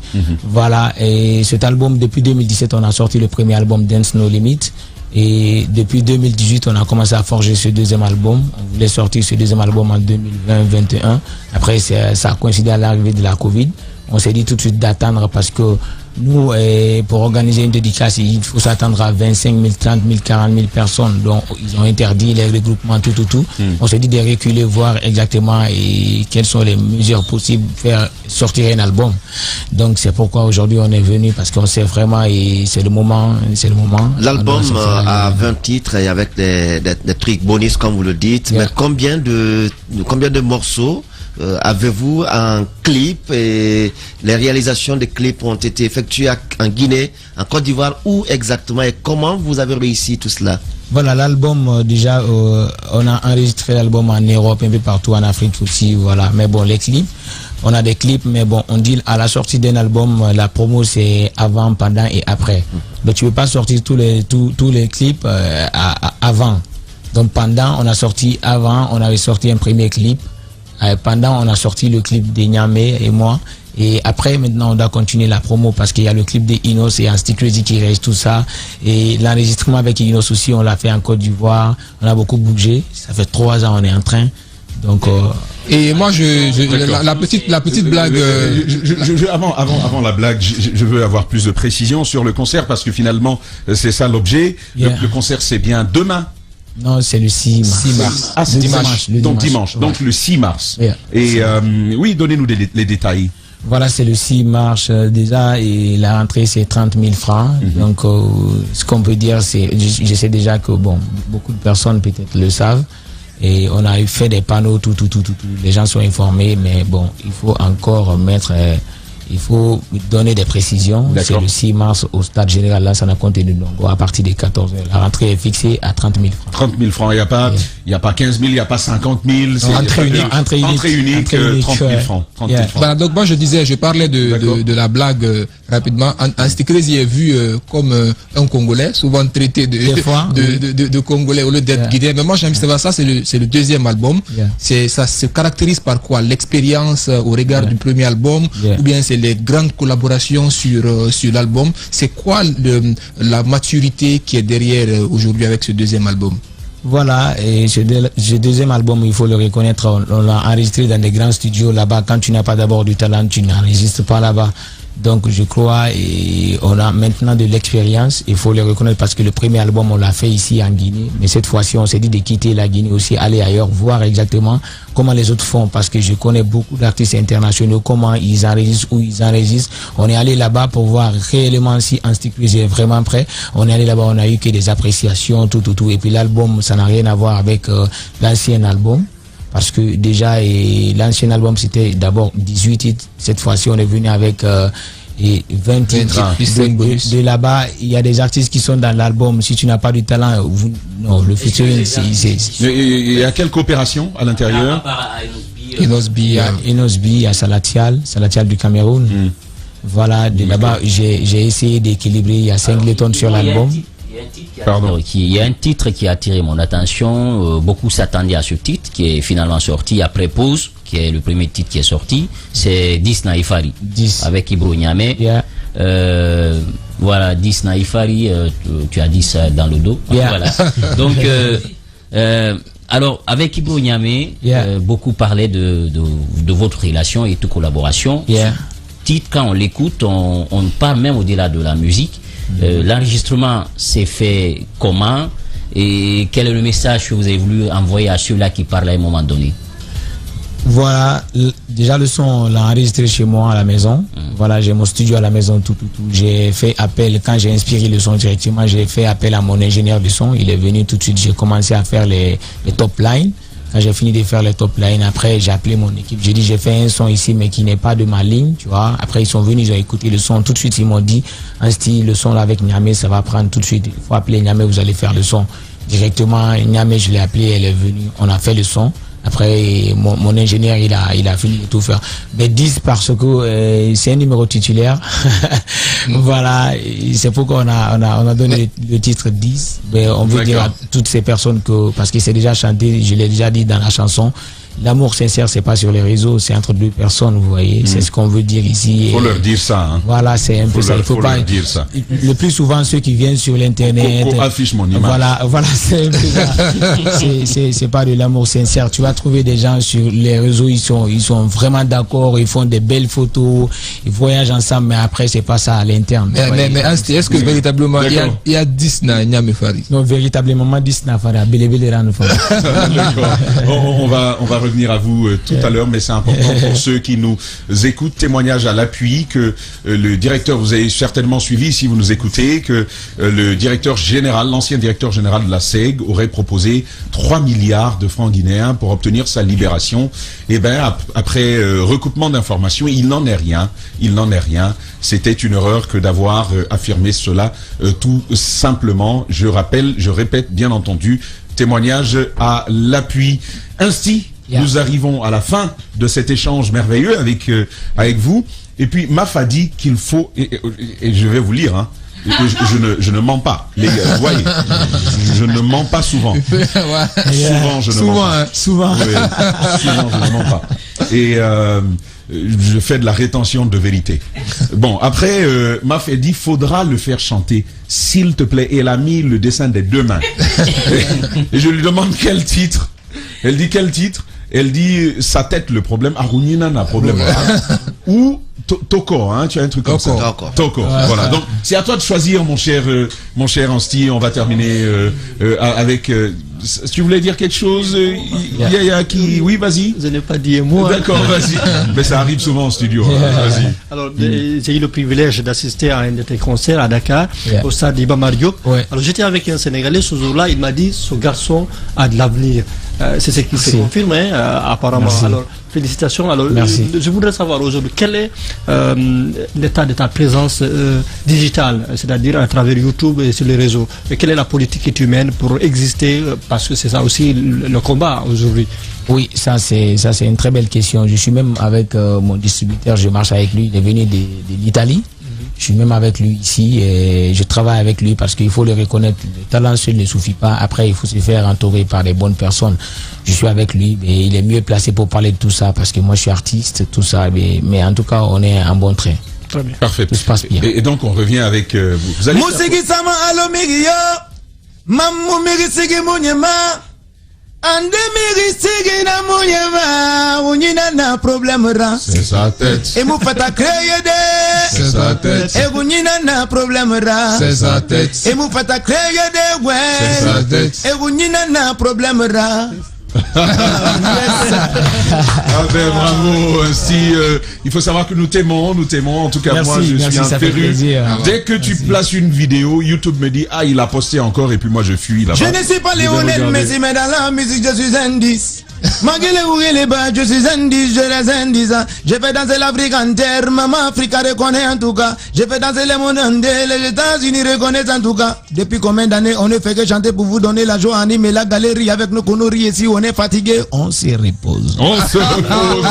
Voilà, et cet album, depuis 2017, on a sorti le premier album Dance No Limit. Et depuis 2018, on a commencé à forger ce deuxième album. On voulait sortir ce deuxième album en 2020-2021. Après, ça a coïncidé à l'arrivée de la Covid. On s'est dit tout de suite d'attendre parce que nous, pour organiser une dédicace, il faut s'attendre à 25 000, 30 000, 40 000 personnes. Donc, ils ont interdit les regroupements, tout. On s'est dit de reculer, voir exactement quelles sont les mesures possibles pour faire sortir un album. Donc, c'est pourquoi aujourd'hui on est venu parce qu'on sait vraiment et c'est le moment. L'album a 20 titres et avec des trucs bonus, comme vous le dites. Mais combien de morceaux avez-vous en clip et les réalisations des clips ont été effectuées en Guinée, en Côte d'Ivoire, où exactement et comment vous avez réussi tout cela? Voilà, l'album, déjà, on a enregistré l'album en Europe, un peu partout en Afrique aussi, voilà. Mais bon, les clips, on a des clips, mais bon, on dit à la sortie d'un album, la promo c'est avant, pendant et après. Donc tu veux pas sortir tous les clips avant. Donc pendant, on a sorti avant, on avait sorti un premier clip. Pendant, on a sorti le clip de Niamey et moi. Et après, maintenant, on doit continuer la promo parce qu'il y a le clip de Inos et Anstiklusi qui reste tout ça. Et l'enregistrement avec Inos aussi, on l'a fait en Côte d'Ivoire. On a beaucoup bougé. Ça fait 3 ans, on est en train. Donc, et moi, la petite blague. Avant la blague, je veux avoir plus de précision sur le concert parce que finalement, c'est ça l'objet. Le concert, c'est bien demain. Non, c'est le 6 mars. Ah, c'est dimanche. Donc dimanche. Ouais. Donc le 6 mars. Yeah. Et oui, donnez-nous les détails. Voilà, c'est le 6 mars déjà et la rentrée c'est 30 000 francs. Donc ce qu'on peut dire, c'est, je sais déjà que bon, beaucoup de personnes peut-être le savent. Et on a fait des panneaux, tout. Les gens sont informés, mais bon, il faut encore mettre... il faut donner des précisions. C'est le 6 mars au stade général Lansana Conté de Ndongo à partir des 14h. La rentrée est fixée à 30 000 francs. 30 000 francs, il n'y a pas 15 000, il n'y a pas 50 000. Entrée unique, 30 000 francs. Voilà, donc moi je parlais de la blague rapidement. Asti Crazy est vu comme un Congolais, souvent traité de Congolais au lieu d'être guinéen. Mais moi j'aime savoir ça, c'est le deuxième album. Ça se caractérise par quoi? L'expérience au regard du premier album, ou bien c'est les grandes collaborations sur l'album. C'est quoi la maturité qui est derrière aujourd'hui avec ce deuxième album? Voilà, et ce deuxième album, il faut le reconnaître, on l'a enregistré dans des grands studios là-bas. Quand tu n'as pas d'abord du talent, tu n'enregistres pas là-bas. Donc je crois, et on a maintenant de l'expérience, il faut le reconnaître, parce que le premier album on l'a fait ici en Guinée, mais cette fois-ci on s'est dit de quitter la Guinée aussi, aller ailleurs, voir exactement comment les autres font, parce que je connais beaucoup d'artistes internationaux, comment ils enregistrent, où ils enregistrent. On est allé là-bas pour voir réellement si Asti Crazy est vraiment prêt. On est allé là-bas, on a eu que des appréciations, tout. Et puis l'album, ça n'a rien à voir avec l'ancien album. Parce que déjà, l'ancien album, c'était d'abord 18 titres. Cette fois-ci, on est venu avec 20 titres. De là-bas, il y a des artistes qui sont dans l'album. Si tu n'as pas du talent, non, le featuring, il y a quelle coopération à l'intérieur? Inosbi, à Salatial du Cameroun. Voilà, de là-bas, j'ai essayé d'équilibrer. Il y a Singleton sur l'album. Il y a un titre qui a attiré mon attention. Beaucoup s'attendaient à ce titre qui est finalement sorti après Pause, qui est le premier titre qui est sorti. C'est 10 Naifari avec Ibro Niamé. Voilà, 10 Naifari, tu as dit ça dans le dos. Voilà. Donc, alors, avec Ibro Niamé, beaucoup parlaient de votre relation et de collaboration. Titre, quand on l'écoute, on parle même au-delà de la musique. L'enregistrement s'est fait comment et quel est le message que vous avez voulu envoyer à ceux-là qui parlent à un moment donné? Voilà, déjà le son, on l'a enregistré chez moi à la maison. Voilà, j'ai mon studio à la maison, tout. J'ai fait appel, quand j'ai inspiré le son directement, j'ai fait appel à mon ingénieur de son. Il est venu tout de suite, j'ai commencé à faire les top lines. Quand j'ai fini de faire les top lines, après j'ai appelé mon équipe. J'ai dit j'ai fait un son ici mais qui n'est pas de ma ligne, tu vois. Après ils sont venus, ils ont écouté le son. Tout de suite ils m'ont dit, Asti, le son là avec Niamé, ça va prendre tout de suite. Il faut appeler Niamé, vous allez faire le son. Directement, Niamé, je l'ai appelé, elle est venue. On a fait le son. Après, mon ingénieur, il a fini de tout faire. Mais 10 parce que c'est un numéro titulaire. Voilà, c'est pourquoi on a donné le titre 10. Mais on veut dire à toutes ces personnes que, parce que c'est déjà chanté, je l'ai déjà dit dans la chanson, l'amour sincère, c'est pas sur les réseaux, c'est entre deux personnes, vous voyez. C'est ce qu'on veut dire ici. Il faut leur dire ça. Hein. Voilà, c'est un peu ça. Il faut pas leur dire ça. Le plus souvent, ceux qui viennent sur l'internet. Affiche mon image. Voilà, c'est un peu ça. C'est pas de l'amour sincère. Tu vas trouver des gens sur les réseaux, ils sont vraiment d'accord, ils font des belles photos, ils voyagent ensemble, mais après, c'est pas ça à l'interne. Mais est-ce que véritablement, il y a 10 na Niamé Fari? Non, véritablement, 10 na Fari. On va revenir à vous tout à l'heure, mais c'est important pour ceux qui nous écoutent, témoignage à l'appui que le directeur, vous avez certainement suivi si vous nous écoutez, que le directeur général, l'ancien directeur général de la SEG aurait proposé 3 milliards de francs guinéens pour obtenir sa libération. Et ben après recoupement d'informations, il n'en est rien. C'était une erreur que d'avoir affirmé cela tout simplement. Je répète, bien entendu, témoignage à l'appui. Ainsi, nous arrivons à la fin de cet échange merveilleux avec vous. Et puis, Maf a dit qu'il faut, et je vais vous lire, hein, je ne mens pas. Les gars, vous voyez, je ne mens pas souvent. Souvent, je ne mens pas. Souvent, oui, souvent, je ne mens pas. Et je fais de la rétention de vérité. Bon, après, Maf a dit, faudra le faire chanter, s'il te plaît. Et elle a mis le dessin des deux mains. Et je lui demande quel titre. Elle dit quel titre? Elle dit sa tête le problème, Arunina n'a problème. Ou Toko, hein, tu as un truc comme ça. Toko. Voilà. Donc c'est à toi de choisir, mon cher Asti. On va terminer avec Tu voulais dire quelque chose, Yaya qui... Oui, vas-y. Je n'ai pas dit un mot. D'accord, vas-y. Mais ça arrive souvent en studio. Vas-y. Alors, j'ai eu le privilège d'assister à un de tes concerts à Dakar, au stade d'Iba Mar Diop. Alors, j'étais avec un Sénégalais ce jour-là, il m'a dit, ce garçon a de l'avenir. C'est ce qui se confirme, apparemment. Merci. Alors, félicitations. Alors, je voudrais savoir aujourd'hui, quel est l'état de ta présence digitale, c'est-à-dire à travers YouTube et sur les réseaux. Et quelle est la politique que tu mènes pour exister, parce que c'est ça aussi le combat aujourd'hui. Oui, ça c'est une très belle question. Je suis même avec mon distributeur, je marche avec lui, il est venu de l'Italie. Je suis même avec lui ici et je travaille avec lui parce qu'il faut le reconnaître. Le talent seul ne suffit pas. Après, il faut se faire entourer par les bonnes personnes. Je suis avec lui et il est mieux placé pour parler de tout ça parce que moi, je suis artiste, tout ça. Mais en tout cas, on est en bon train. Très bien. Parfait. Tout se passe bien. Et donc, on revient avec vous. Vous allez c'est sa tête. Et mou fata créer de. C'est sa tête. Et vous n'y n'a problème ra. C'est sa tête. Et mou fata créer de ouais. C'est sa tête. Et vous n'y n'a problème ra. Bravo. Ainsi, il faut savoir que nous t'aimons. En tout cas, merci, moi, je suis un féru. Dès que tu places une vidéo, YouTube me dit, il a posté encore, et puis moi, je fuis là-bas. Je ne suis pas Lionel Messi, mais dans la musique, je suis indice. Malgré les bas, je suis indice, je les indice. Je fais danser l'Afrique entière, maman Afrique reconnaît en tout cas. Je fais danser le monde entier, les États-Unis reconnaissent en tout cas. Depuis combien d'années on ne fait que chanter pour vous donner la joie, animer la galerie avec nos conneries. Et si on est fatigué, on se repose. On se repose.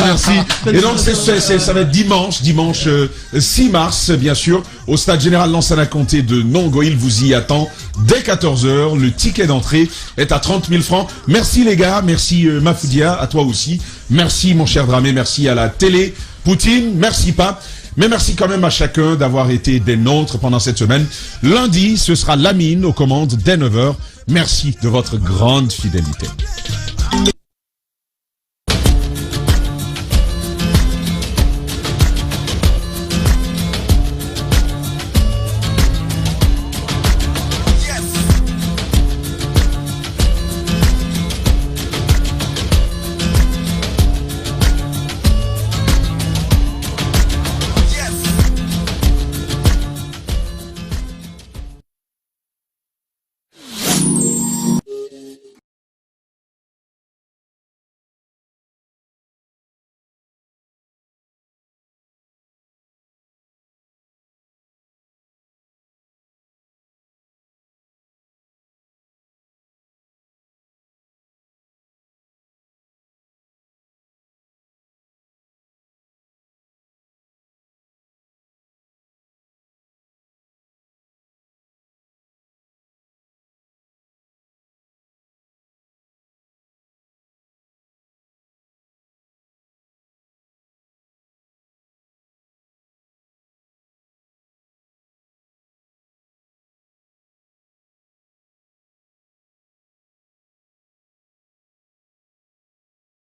Merci. Et donc ça va être dimanche 6 mars, bien sûr, au stade général Lansana Conté de Nongo. Il vous y attend dès 14h. Le ticket d'entrée est à 30 000 francs. Merci les gars, merci Mafoudia, à toi aussi. Merci mon cher Dramé, merci à la télé, Poutine, merci Pape. Mais merci quand même à chacun d'avoir été des nôtres pendant cette semaine. Lundi, ce sera Lamine aux commandes dès 9h. Merci de votre grande fidélité.